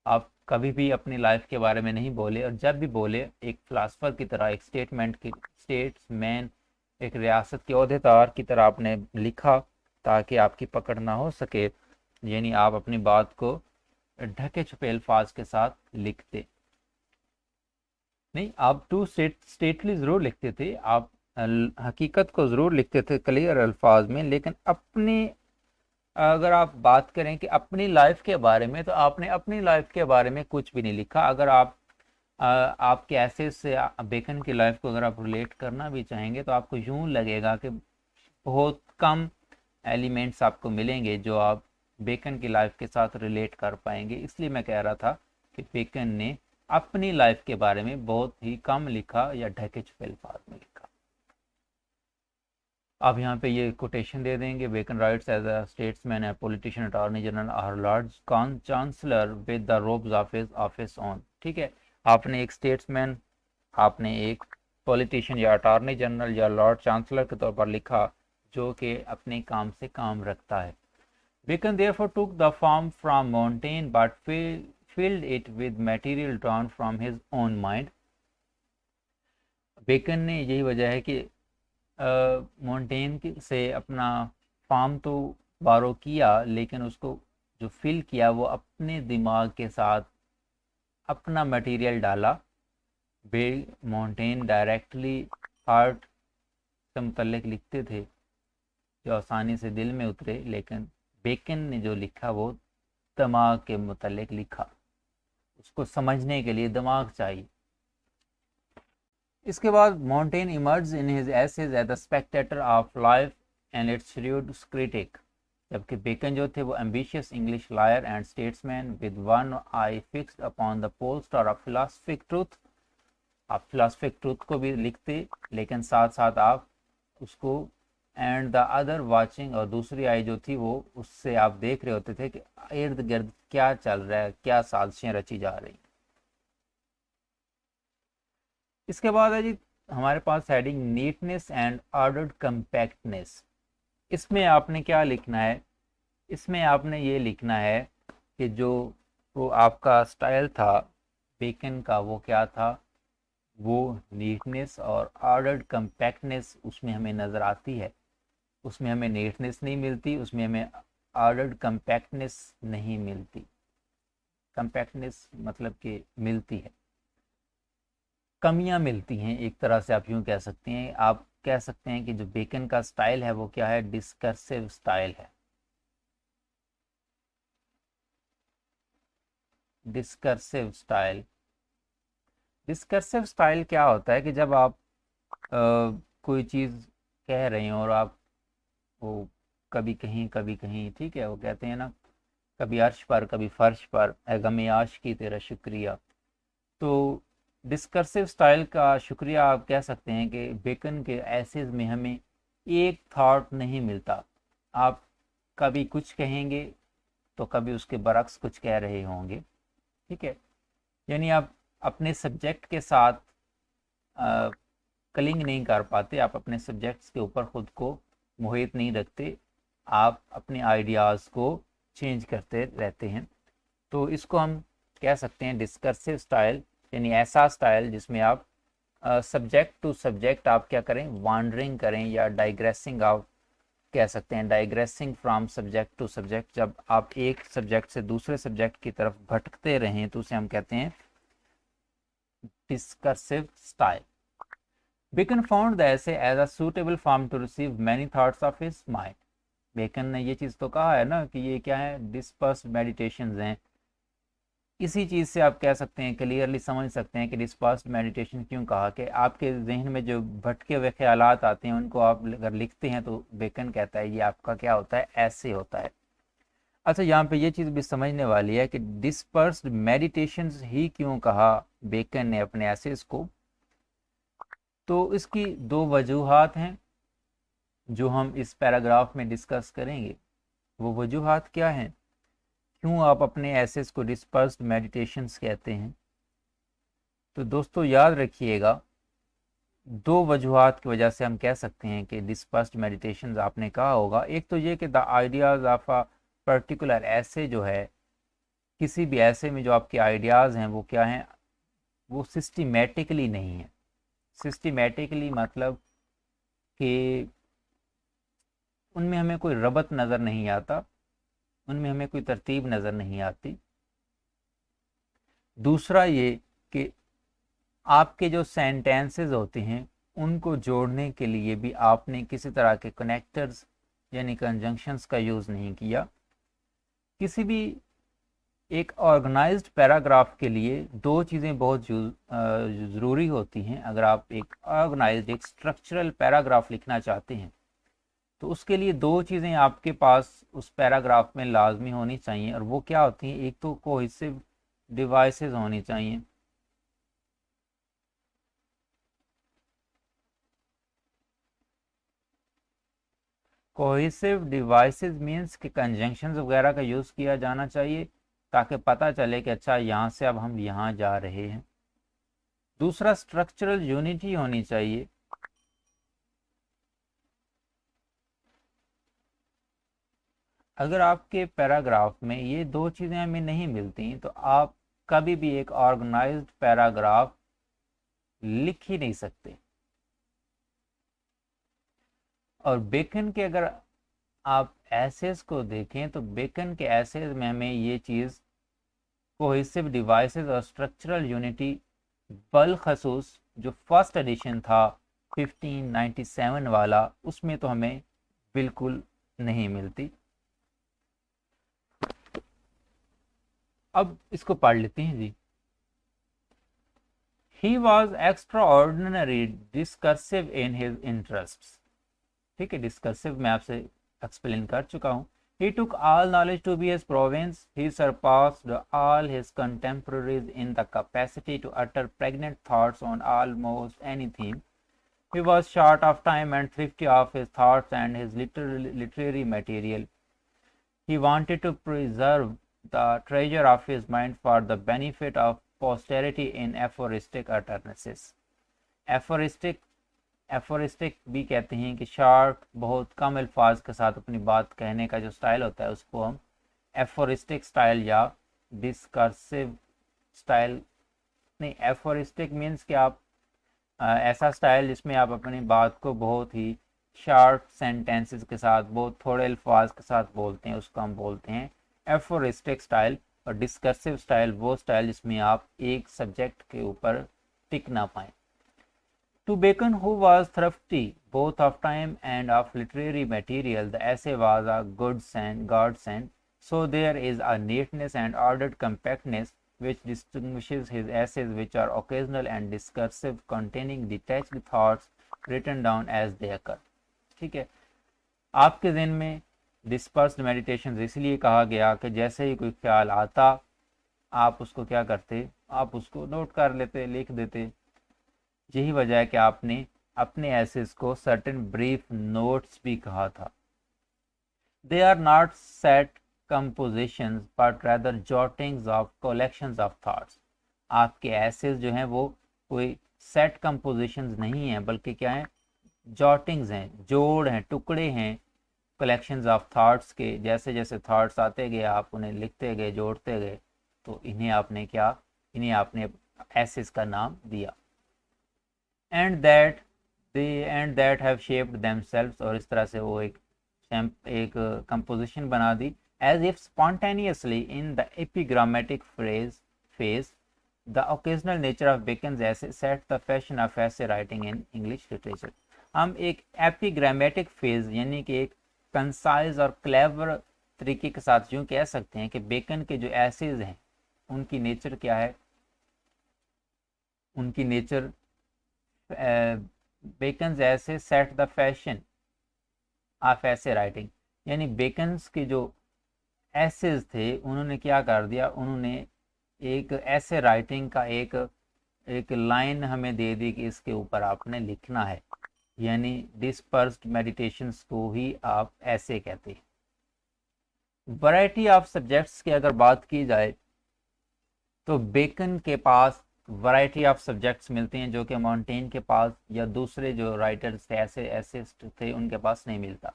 आप कभी भी अपनी लाइफ के बारे में नहीं बोले, और जब भी बोले एक फिलासफर की तरह, एक स्टेट्समैन, एक रियासत के अहदेदार की तरह आपने लिखा, ताकि आपकी पकड़ ना हो सके, यानी आप अपनी बात को ढके छुपे अल्फाज के साथ लिखते नहीं। आप टू स्टेटली ज़रूर लिखते थे, आप हकीकत को ज़रूर लिखते थे क्लियर अल्फाज में, लेकिन अपनी, अगर आप बात करें कि अपनी लाइफ के बारे में, तो आपने अपनी लाइफ के बारे में कुछ भी नहीं लिखा। अगर आप आपके ऐसे से बेकन की लाइफ को अगर आप रिलेट करना भी चाहेंगे तो आपको यूं लगेगा कि बहुत कम एलिमेंट्स आपको मिलेंगे जो आप बेकन की लाइफ के साथ रिलेट कर पाएंगे। इसलिए मैं कह रहा था कि बेकन ने अपनी लाइफ के बारे में बहुत ही कम लिखा या ढके छुपे अल्फाज में लिखा। आप यहाँ पे ये कोटेशन दे देंगे, Bacon writes as a statesman a politician attorney general or lord chancellor with the robes of his office on. ठीक है, आपने एक स्टेट्समैन, आपने एक पॉलिटिशियन या अटॉर्नी जनरल या लॉर्ड चांसलर के तौर पर लिखा जो कि अपने काम से काम रखता है। Bacon therefore took the form from Montaigne but filled it with material drawn from his own mind. Bacon ने यही वजह है कि मोंटेन से अपना फॉर्म तो बारो किया, लेकिन उसको जो फिल किया वो अपने दिमाग के साथ अपना मटेरियल डाला। बे मोंटेन डायरेक्टली हार्ट से मुतल्लिक लिखते थे जो आसानी से दिल में उतरे, लेकिन बेकन ने जो लिखा वो दिमाग के मुतल्लिक लिखा, उसको समझने के लिए दिमाग चाहिए। इसके बाद Montaigne emerge in his essays as the spectator of life and its shrewd critic. जबकि बेकन जो थे वो ambitious English lawyer and statesman with one eye fixed upon the pole star of philosophic truth. आप philosophic truth को भी लिखते, लेकिन साथ साथ आप उसको एंड द अदर वाचिंग, और दूसरी आई जो थी वो उससे आप देख रहे होते थे कि इर्द गिर्द क्या चल रहा है, क्या साजिशें रची जा रही। इसके बाद है जी हमारे पास heading neatness and ordered compactness. इसमें आपने क्या लिखना है, इसमें आपने ये लिखना है कि जो वो आपका स्टाइल था बेकन का वो क्या था, वो नीटनेस और ऑर्डर्ड कंपैक्टनेस उसमें हमें नज़र आती है। उसमें हमें नीटनेस नहीं मिलती, उसमें हमें ऑर्डर्ड कंपैक्टनेस नहीं मिलती। कंपैक्टनेस मतलब कि मिलती है, कमियां मिलती हैं, एक तरह से आप यूं कह सकते हैं। आप कह सकते हैं कि जो बेकन का स्टाइल है वो क्या है, डिस्कर्सिव स्टाइल है। डिस्कर्सिव स्टाइल, डिस्कर्सिव स्टाइल क्या होता है कि जब आप कोई चीज़ कह रहे हैं और आप वो कभी कहीं कभी कहीं, ठीक है, वो कहते हैं ना, कभी अर्श पर कभी फर्श पर, ए गमे आशिकी तेरा शुक्रिया। तो डिस्कर्सिव स्टाइल का शुक्रिया आप कह सकते हैं कि बेकन के एसेज में हमें एक थॉट नहीं मिलता। आप कभी कुछ कहेंगे तो कभी उसके बरक्स कुछ कह रहे होंगे, ठीक है। यानी आप अपने सब्जेक्ट के साथ कलिंग नहीं कर पाते, आप अपने सब्जेक्ट्स के ऊपर ख़ुद को मुहित नहीं रखते, आप अपने आइडियाज़ को चेंज करते रहते हैं। तो इसको हम कह सकते हैं डिस्कर्सिव स्टाइल, यानी ऐसा स्टाइल जिसमें आप सब्जेक्ट टू सब्जेक्ट आप क्या करें, वांडरिंग करें, या डाइग्रेसिंग आप कह सकते हैं, digressing from subject to subject. जब आप एक सब्जेक्ट से दूसरे सब्जेक्ट की तरफ भटकते रहें तो उसे हम कहते हैं discursive style. Bacon found the essay as a suitable form to receive many thoughts of his mind. Bacon ने ये चीज़ तो कहा है ना कि ये क्या है, डिस्पर्स्ड मेडिटेशंस हैं। इसी चीज़ से आप कह सकते हैं, क्लियरली समझ सकते हैं कि डिस्पर्स्ड मेडिटेशन क्यों कहा, कि आपके जहन में जो भटके हुए ख्यालात आते हैं उनको आप अगर लिखते हैं तो बेकन कहता है ये आपका क्या होता है, ऐसे होता है। अच्छा, यहाँ पे ये चीज़ भी समझने वाली है कि डिस्पर्स्ड मेडिटेशंस ही क्यों कहा बेकन ने अपने एसेस को। तो इसकी दो वजूहात हैं जो हम इस पैराग्राफ में डिस्कस करेंगे। वो वजूहात क्या हैं, क्यों आप अपने एसेस को डिस्पर्स्ड मेडिटेशंस कहते हैं। तो दोस्तों याद रखिएगा, दो वजूहात की वजह से हम कह सकते हैं कि डिस्पर्स्ड मेडिटेशंस आपने कहा होगा। एक तो ये कि the ideas of a particular ऐसे जो है, किसी भी ऐसे में जो आपके आइडियाज़ हैं वो क्या हैं, वो सिस्टमेटिकली नहीं है। सिस्टमेटिकली मतलब कि उनमें हमें कोई रबत नज़र नहीं आता, उनमें हमें कोई तरतीब नज़र नहीं आती। दूसरा ये कि आपके जो सेंटेंसेस होते हैं उनको जोड़ने के लिए भी आपने किसी तरह के कनेक्टर्स यानी कंजंक्शंस का यूज़ नहीं किया। किसी भी एक ऑर्गेनाइज्ड पैराग्राफ के लिए दो चीज़ें बहुत ज़रूरी होती हैं। अगर आप एक ऑर्गेनाइज्ड एक स्ट्रक्चरल पैराग्राफ लिखना चाहते हैं तो उसके लिए दो चीज़ें आपके पास उस पैराग्राफ में लाजमी होनी चाहिए, और वो क्या होती हैं? एक तो कोहेसिव डिवाइसेस होनी चाहिए। कोहेसिव डिवाइसेस मीन्स कि कंजंक्शंस वगैरह का यूज़ किया जाना चाहिए ताकि पता चले कि अच्छा यहाँ से अब हम यहाँ जा रहे हैं। दूसरा, स्ट्रक्चरल यूनिटी होनी चाहिए। अगर आपके पैराग्राफ में ये दो चीज़ें हमें नहीं मिलती तो आप कभी भी एक ऑर्गेनाइज्ड पैराग्राफ लिख ही नहीं सकते। और बेकन के अगर आप एसेस को देखें तो बेकन के एसेस में हमें ये चीज़ कोहेसिव डिवाइसेस और स्ट्रक्चरल यूनिटी बलखसूस जो फर्स्ट एडिशन था 1597 वाला, उसमें तो हमें बिल्कुल नहीं मिलती। अब इसको पढ़ लेते हैं जी। He was extraordinary discursive in his interests। ठीक है, डिस्कर्सिव मैं आपसे एक्सप्लेन कर चुका हूँ। He took all knowledge to be his province. He surpassed all his contemporaries in the capacity to utter pregnant thoughts on almost any theme. He was short of time and thrifty of his thoughts and his literary material. He wanted to preserve the treasure of his mind for the benefit of posterity in aphoristic utterances। Aphoristic भी कहते हैं कि short, बहुत कम अल्फाज के साथ अपनी बात कहने का जो स्टाइल होता है उसको हम एफोरिस्टिक स्टाइल या डिस्कर्सिव स्टाइल, नहीं, एफोरिस्टिक मीन्स कि आप ऐसा स्टाइल जिसमें आप अपनी बात को बहुत ही शॉर्ट सेंटेंसेस के साथ, बहुत थोड़े अल्फाज के साथ बोलते हैं, उसको हम बोलते हैं एफोरिस्टिक स्टाइल। और डिस्कर्सिव स्टाइल वो स्टाइल जिसमें आप एक सब्जेक्ट के ऊपर टिक ना पाएं। To Bacon, who was thrifty both of time and of literary material, the essay was a godsend. So there is a neatness and ordered compactness which distinguishes his essays, which are occasional and discursive, containing detached thoughts written down as they occur। ठीक है, आपके ज़हन में dispersed meditation इसलिए कहा गया कि जैसे ही कोई ख्याल आता आप उसको क्या करते, आप उसको नोट कर लेते, लिख देते। यही वजह है कि आपने अपने एसेस को सर्टेन ब्रीफ नोट्स भी कहा था। They are not set compositions but rather jottings of collections of thoughts. आपके एसेस जो हैं वो कोई सेट कंपोजिशंस नहीं हैं, बल्कि क्या हैं? जॉटिंग्स हैं, जोड़ हैं, टुकड़े हैं कलेक्शंस ऑफ थॉट्स के। जैसे जैसे थॉट्स आते गए आप उन्हें लिखते गए, जोड़ते गए, तो इन्हें आपने एसेस का नाम दिया। and that have shaped themselves, और इस तरह से वो एक कंपोजिशन बना दी। as if spontaneously in the epigrammatic phase, the occasional nature of Bacon's essay set the fashion of essay writing in English literature। हम एक एपिग्रामेटिक फेज यानी कि एक कंसाइज और क्लेवर तरीके के साथ यूँ कह सकते हैं कि बेकन के जो एसेज हैं उनकी नेचर क्या है? उनकी नेचर बेकन्स ऐसे सेट द फैशन ऑफ ऐसे राइटिंग, यानी बेकन्स के जो एसेज थे उन्होंने क्या कर दिया, उन्होंने एक ऐसे राइटिंग का एक लाइन हमें दे दी कि इसके ऊपर आपने लिखना है, यानी डिस्पर्स्ड मेडिटेशंस को ही आप ऐसे कहते हैं। वैरायटी ऑफ सब्जेक्ट्स की अगर बात की जाए तो बेकन के पास वैरायटी ऑफ सब्जेक्ट्स मिलते हैं जो कि मॉन्टेन के पास या दूसरे जो राइटर्स थे, ऐसे एसेस्ट थे, उनके पास नहीं मिलता।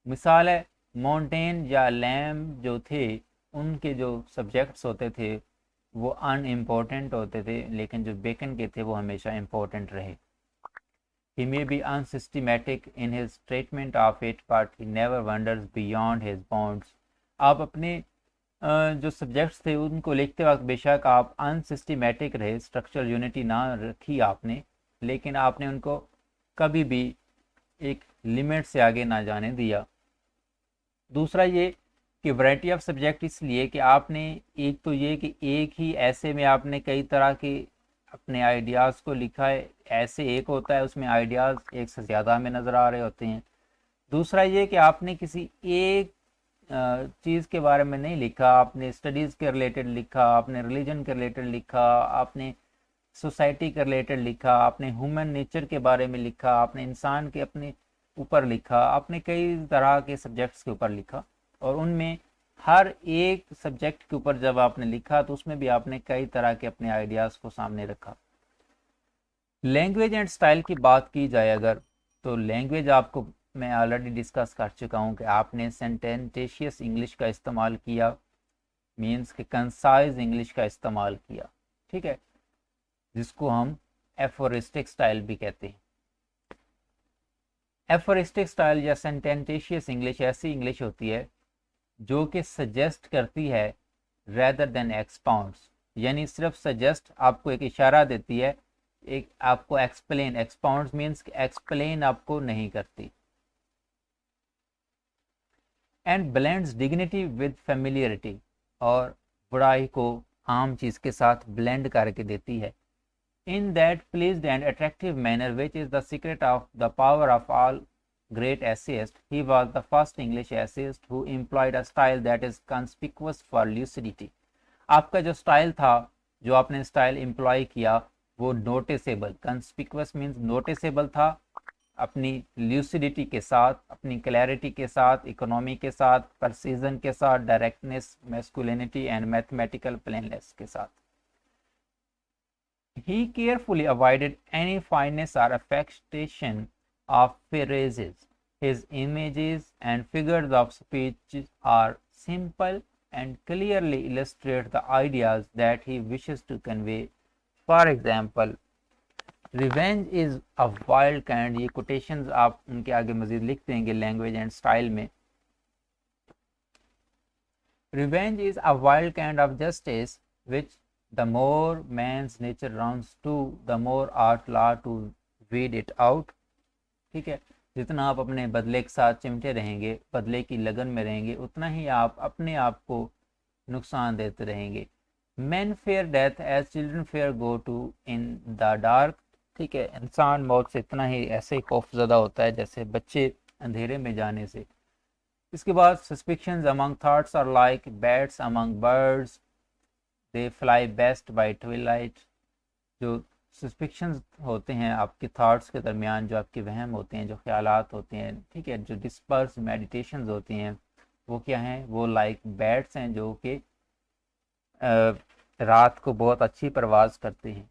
मिसाल है, मॉन्टेन या लैम जो थे उनके जो सब्जेक्ट्स होते थे वो अनइम्पोर्टेंट होते थे, लेकिन जो बेकन के थे वो हमेशा इम्पोर्टेंट रहे। He may be unsystematic in his treatment of it, but he never wanders beyond his bounds। आप अपने जो सब्जेक्ट्स थे उनको लिखते वक्त बेशक आप अनसिस्टमेटिक रहे, स्ट्रक्चरल यूनिटी ना रखी आपने, लेकिन आपने उनको कभी भी एक लिमिट से आगे ना जाने दिया। दूसरा ये कि वैरायटी ऑफ सब्जेक्ट इसलिए कि आपने एक तो ये कि एक ही ऐसे में आपने कई तरह के अपने आइडियाज़ को लिखा है। ऐसे एक होता है उसमें आइडियाज़ एक से ज़्यादा हमें नज़र आ रहे होते हैं। दूसरा ये कि आपने किसी एक चीज़ के बारे में नहीं लिखा, आपने स्टडीज़ के रिलेटेड लिखा, आपने रिलीजन के रिलेटेड लिखा, आपने सोसाइटी के रिलेटेड लिखा, आपने ह्यूमन नेचर के बारे में लिखा, आपने इंसान के अपने ऊपर लिखा, आपने कई तरह के सब्जेक्ट्स के ऊपर लिखा। और उनमें हर एक सब्जेक्ट के ऊपर जब आपने लिखा तो उसमें भी आपने कई तरह के अपने आइडियाज़ को सामने रखा। लैंग्वेज एंड स्टाइल की बात की जाए अगर, तो लैंग्वेज आपको मैं ऑलरेडी डिस्कस कर चुका हूँ कि आपने सेंटेंटेशियस इंग्लिश का इस्तेमाल किया, मीन्स कि कंसाइज इंग्लिश का इस्तेमाल किया, ठीक है, जिसको हम एफोरिस्टिक स्टाइल भी कहते हैं। एफोरिस्टिक स्टाइल या सेंटेंटेशियस इंग्लिश ऐसी इंग्लिश होती है जो कि सजेस्ट करती है रेदर देन एक्सपाउंड्स, यानी सिर्फ सजेस्ट आपको एक इशारा देती है, एक आपको एक्सप्लेन, एक्सपाउंड्स मीन्स एक्सप्लेन आपको नहीं करती। And blends dignity with familiarity, और बुराई को आम चीज़ के साथ ब्लेंड करके देती है। In that pleased and attractive manner which is the secret of the power of all great essayists, he was the first English essayist who employed a style that is conspicuous for lucidity. आपका जो style था, जो आपने style employ किया, वो noticeable, conspicuous means noticeable था, अपनी ल्यूसिडिटी के साथ, अपनी क्लैरिटी के साथ, इकोनॉमी के साथ, प्रिसीजन के साथ, directness, masculinity and mathematical plainness के साथ। He carefully avoided any fineness or affectation of phrases. His images and figures of speech are simple and clearly illustrate the ideas that he wishes to convey. For example, revenge is a wild kind, ये quotations आप उनके आगे मजीद लिख देंगे language and style में। Revenge is a wild kind of justice which the more man's nature runs to, the more art law to weed it out। ठीक है, जितना आप अपने बदले के साथ चिमटे रहेंगे, बदले की लगन में रहेंगे, उतना ही आप अपने आप को नुकसान देते रहेंगे। Men fear death as children fear go to in the dark। ठीक है, इंसान मौत से इतना ही ऐसे खौफजदा होता है जैसे बच्चे अंधेरे में जाने से। इसके बाद सस्पिक्शंस among thoughts are like bats among birds, they fly best by twilight। जो सस्पिक्शंस होते हैं आपके थॉट्स के दरमियान, जो आपके वहम होते हैं, जो ख्यालात होते हैं, ठीक है, जो डिस्पर्स मेडिटेशंस होती हैं, वो क्या हैं, वो लाइक बैट्स हैं जो कि रात को बहुत अच्छी परवाज़ करते हैं।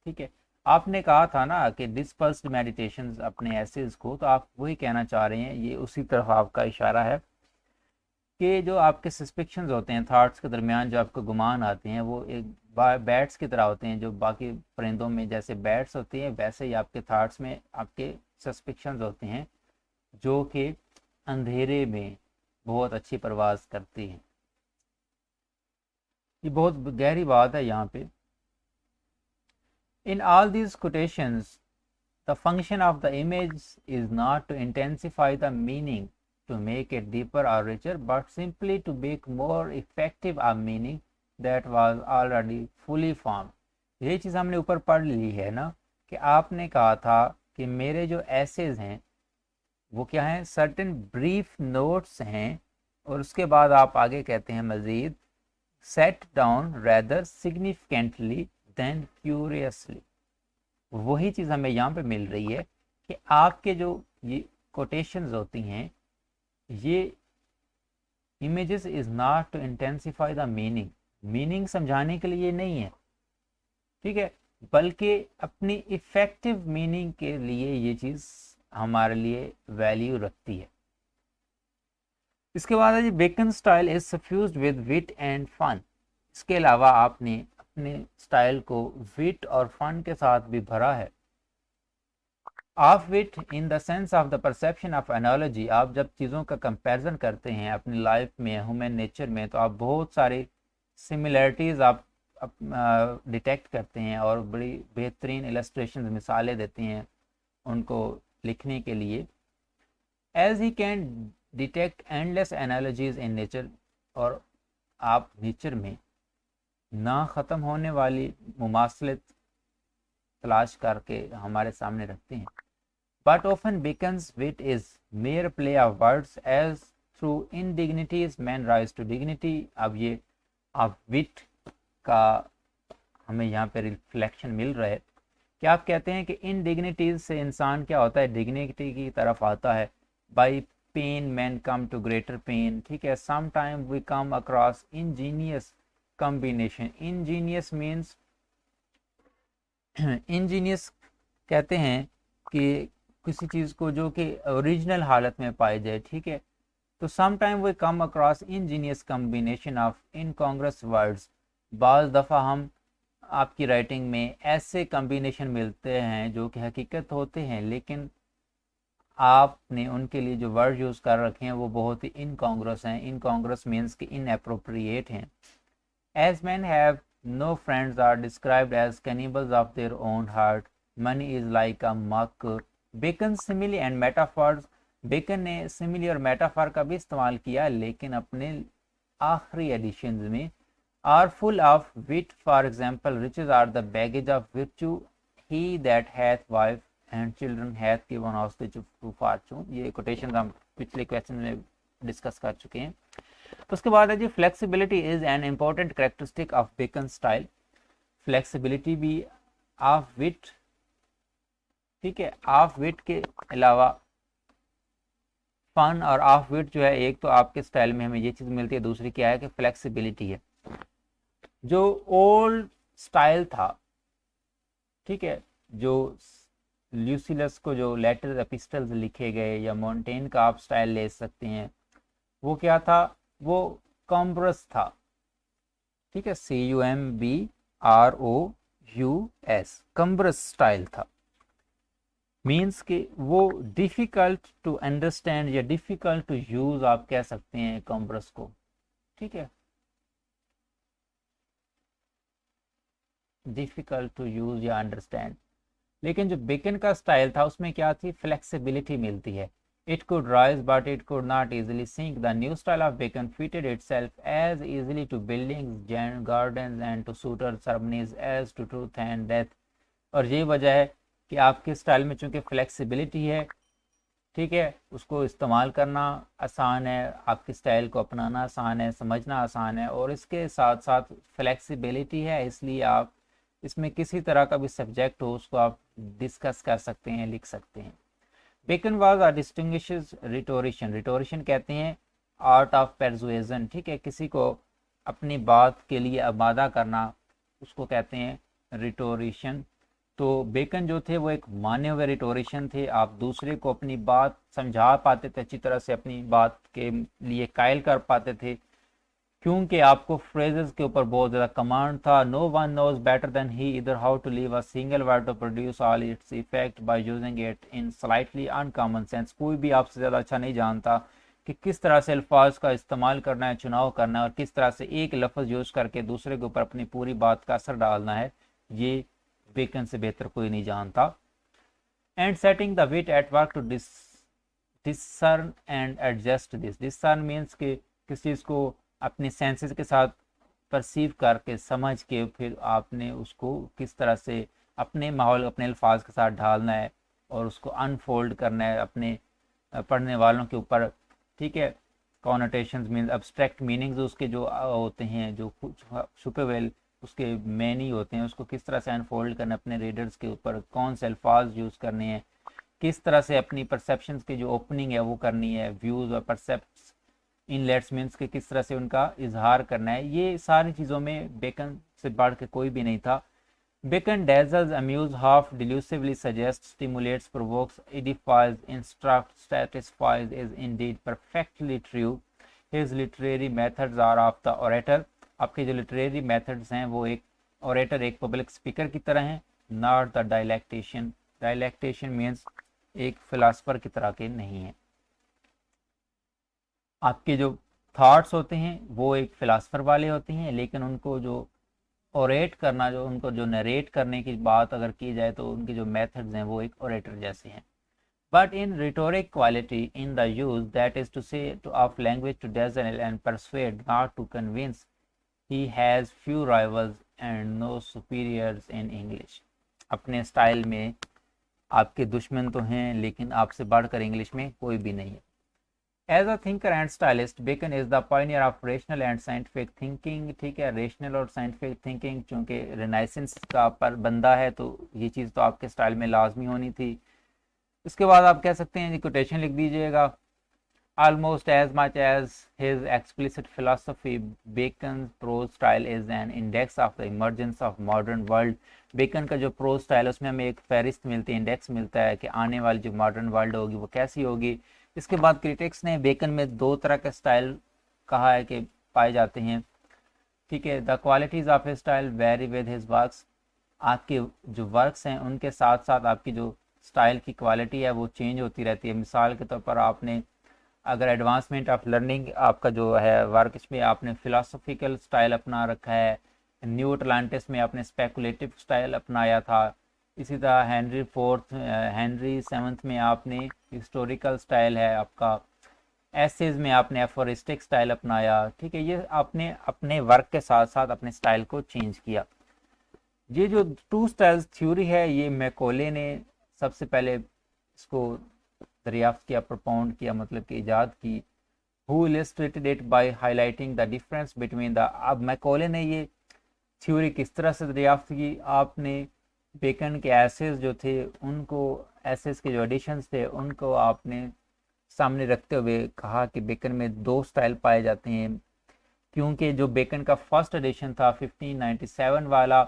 ठीक है, आपने कहा था ना कि डिस्पर्स्ड मेडिटेशंस अपने एसेज को, तो आप वही कहना चाह रहे हैं, ये उसी तरफ आपका इशारा है कि जो आपके सस्पिक्शंस होते हैं थॉट्स के दरमियान, जो आपको गुमान आते हैं, वो एक बैट्स की तरह होते हैं। जो बाकी परिंदों में जैसे बैट्स होती हैं, वैसे ही आपके थॉट्स में आपके सस्पिक्शंस होते हैं जो कि अंधेरे में बहुत अच्छी परवाज़ करती हैं। ये बहुत गहरी बात है यहाँ पे। In all these quotations the function of the image is not to intensify the meaning, to make it deeper or richer, but simply to make more effective a meaning that was already fully formed। ये चीज़ हमने ऊपर पढ़ ली है ना, कि आपने कहा था कि मेरे जो एसेज हैं वो क्या हैं, सर्टेन ब्रीफ नोट्स हैं, और उसके बाद आप आगे कहते हैं मज़ीद, set down rather significantly than curiously. वही चीज़ हमें यहाँ पे मिल रही है कि आपके जो ये कोटेशंस होती हैं, ये images is not to intensify the meaning, meaning समझाने के लिए नहीं है, ठीक है, बल्कि अपनी इफेक्टिव मीनिंग के लिए ये चीज़ हमारे लिए वैल्यू रखती है। इसके बाद है जी, Bacon style is suffused with wit and fun. इसके अलावा आपने अपने स्टाइल को विट और फन के साथ भी भरा है। Of wit in the sense of the perception of analogy, आप जब चीज़ों का कंपैरिजन करते हैं अपनी लाइफ में, ह्यूमन नेचर में, तो आप बहुत सारी सिमिलरिटीज़ आप डिटेक्ट करते हैं और बड़ी बेहतरीन इलस्ट्रेशन मिसालें देते हैं, उनको लिखने के लिए। As he can detect endless analogies in nature, और आप नेचर में ना ख़त्म होने वाली मुमासलत तलाश करके हमारे सामने रखते हैं। But often Bacon's wit is mere play of words, as through indignities men rise to dignity। अब ये आप विट का हमें यहाँ पे रिफ्लेक्शन मिल रहा है कि आप कहते हैं कि इनडिग्निटीज से इंसान क्या होता है, डिग्निटी की तरफ आता है। By pain man come to greater pain, ठीक है। Some time we come across ingenious combination. Ingenious means ingenious कहते हैं कि किसी चीज़ को जो कि ओरिजिनल हालत में पाई जाए, ठीक है। तो some time we come across ingenious combination of incongruous words. बाज़ दफ़ा हम आपकी राइटिंग में ऐसे कॉम्बिनेशन मिलते हैं जो कि हकीकत होते हैं, लेकिन आपने उनके लिए जो वर्ड यूज़ कर रखे हैं वो बहुत ही इनकॉन्ग्रुअस हैं। इनकॉन्ग्रुअस मीन्स कि इनएप्रोप्रिएट हैं। As man have no friends are described as cannibals of their own heart, money is like a muck. Bacon simile and metaphors, Bacon ने सिमिली और मेटाफॉर का भी इस्तेमाल किया, लेकिन अपने आखिरी एडिशन में are full of wit. For example, riches are the baggage of virtue. He that hath wife and children hath given hostage to fortune। ये कोटेशन हम पिछले क्वेश्चन में डिस्कस कर चुके हैं। तो उसके बाद है जी flexibility is an important characteristic of Bacon style. Flexibility भी ऑफ विट, ठीक है। ऑफ विट के अलावा फन और ऑफ विट जो है, एक तो आपके स्टाइल में हमें ये चीज़ मिलती है, दूसरी क्या है कि फ्लेक्सिबिलिटी है। जो ओल्ड स्टाइल था, ठीक है, जो ल्यूसिलस को जो लेटर एपिस्टल्स लिखे गए या मोंटेन का आप स्टाइल ले सकते हैं, वो क्या था, वो कॉम्ब्रस था, ठीक है। CUMBROUS, कॉम्ब्रस स्टाइल था। मीन्स कि वो डिफ़िकल्ट टू अंडरस्टैंड या डिफ़िकल्ट टू यूज़ आप कह सकते हैं कॉम्ब्रस को, ठीक है। डिफ़िकल्ट टू यूज़ या अंडरस्टैंड। लेकिन जो बेकन का स्टाइल था उसमें क्या थी, फ्लेक्सिबिलिटी मिलती है। It could rise but it could not easily sink. The new style of Bacon fitted itself as easily to buildings, gardens and to suitor ceremonies as to truth and death. और ये वजह है कि आपके style में चूंकि flexibility है, ठीक है, उसको इस्तेमाल करना आसान है, आपके स्टाइल को अपनाना आसान है, समझना आसान है, और इसके साथ साथ फ्लेक्सिबिलिटी है, इसलिए आप इसमें किसी तरह का भी सब्जेक्ट हो उसको आप डिस्कस कर सकते हैं, लिख सकते हैं। Bacon was a distinguished rhetorician. Rhetorician कहते हैं आर्ट ऑफ परसुएजन, ठीक है, किसी को अपनी बात के लिए आमादा करना, उसको कहते हैं रिटोरिशन। तो बेकन जो थे वो एक माने हुए रिटोरिशन थे। आप दूसरे को अपनी बात समझा पाते थे, अच्छी तरह से अपनी बात के लिए कायल कर पाते थे, क्योंकि आपको फ्रेजेस के ऊपर बहुत ज़्यादा कमांड था। No one knows better than he either how to leave a single word to produce all its effect by using it in slightly uncommon sense. कोई भी आपसे ज़्यादा अच्छा नहीं जानता कि किस तरह से अल्फाज का इस्तेमाल करना है, चुनाव करना है, और किस तरह से एक लफ्ज़ यूज़ करके दूसरे के ऊपर अपनी पूरी बात का असर डालना है। ये बेकन से बेहतर कोई नहीं जानता। And setting the wit at work to discern and adjust this. Discern means कि किस चीज़ को अपने सेंसेस के साथ परसीव करके, समझ के, फिर आपने उसको किस तरह से अपने माहौल, अपने अल्फाज के साथ ढालना है और उसको अनफोल्ड करना है अपने पढ़ने वालों के ऊपर, ठीक है। कॉनोटेशंस मीन्स अब्स्ट्रैक्ट मीनिंग्स उसके जो होते हैं, जो छुपे हुए उसके मैनी होते हैं, उसको किस तरह से अनफोल्ड करना है अपने रीडर्स के ऊपर, कौन से अल्फाज यूज़ करने हैं, किस तरह से अपनी परसेप्शंस की जो ओपनिंग है वो करनी है, व्यूज़ और परसेप्ट इनलेट्स मीन्स के किस तरह से उनका इजहार करना है। ये सारी चीज़ों में बेकन से बढ़ के कोई भी नहीं था। Bacon dazzles, amuse, half delusively suggests, stimulates, provokes, edifies, instructs, satisfies is indeed perfectly true. His literary methods are of the orator. आपके जो लिटरेरी मेथड्स हैं वो एक orator, एक पब्लिक स्पीकर की तरह हैं, not the dialectician. Dialectician means एक फिलासफर की तरह के नहीं है। आपके जो थॉट्स होते हैं वो एक फिलासफर वाले होते हैं, लेकिन उनको जो ओरेट करना, जो उनको जो नरेट करने की बात अगर की जाए तो उनके जो मेथड्स हैं वो एक ओरेटर जैसे हैं। but in rhetoric quality in the use, that is to say of language to dazzle and persuade, not to convince. He has few rivals and no superiors in English. अपने style में आपके दुश्मन तो हैं, लेकिन आपसे बढ़कर इंग्लिश में कोई भी नहीं है. As a thinker and stylist, Bacon is the pioneer of rational and scientific thinking. ठीक है, रेशनल और साइंटिफिक थिंकिंग, चूंकि रिनाइसेंस का पर बंदा है तो ये चीज़ तो आपके स्टाइल में लाजमी होनी थी. इसके बाद आप कह सकते हैं, कोटेशन लिख दीजिएगा. Almost as much as his explicit philosophy, Bacon's prose style is an index of the emergence of modern world. Bacon का जो प्रोज स्टाइल है उसमें हमें एक फहरिस्त मिलती है, इंडेक्स मिलता है कि आने वाली जो मॉडर्न वर्ल्ड होगी वो कैसी होगी. इसके बाद क्रिटिक्स ने बेकन में दो तरह का स्टाइल कहा है कि पाए जाते हैं. ठीक है, the qualities of his style very with his works. आपके जो वर्क्स हैं उनके साथ साथ आपकी जो स्टाइल की क्वालिटी है वो चेंज होती रहती है. मिसाल के तौर पर आपने अगर एडवांसमेंट ऑफ लर्निंग आपका जो है वर्क, इसमें आपने फिलोसॉफिकल स्टाइल अपना रखा है. न्यू अटलांटिस में आपने स्पेकुलेटिव स्टाइल अपनाया था. इसी तरह हेनरी सेवंथ में आपने हिस्टोरिकल स्टाइल है आपका. एसेज में आपने एफोरिस्टिक स्टाइल अपनाया. ठीक है, ये आपने अपने वर्क के साथ साथ अपने स्टाइल को चेंज किया. ये जो टू स्टाइल्स थ्योरी है ये मैकोले ने सबसे पहले इसको दरियाफ्त किया, प्रपोन्ड किया, मतलब कि इजाद की. Who illustrated it by highlighting the difference between the. अब मैकोले ने ये थ्योरी किस तरह से दरियाफ्त की, आपने बेकन के एसेज जो थे उनको, एसेज के जो एडिशंस थे उनको आपने सामने रखते हुए कहा कि बेकन में दो स्टाइल पाए जाते हैं. क्योंकि जो बेकन का फर्स्ट एडिशन था 1597 वाला,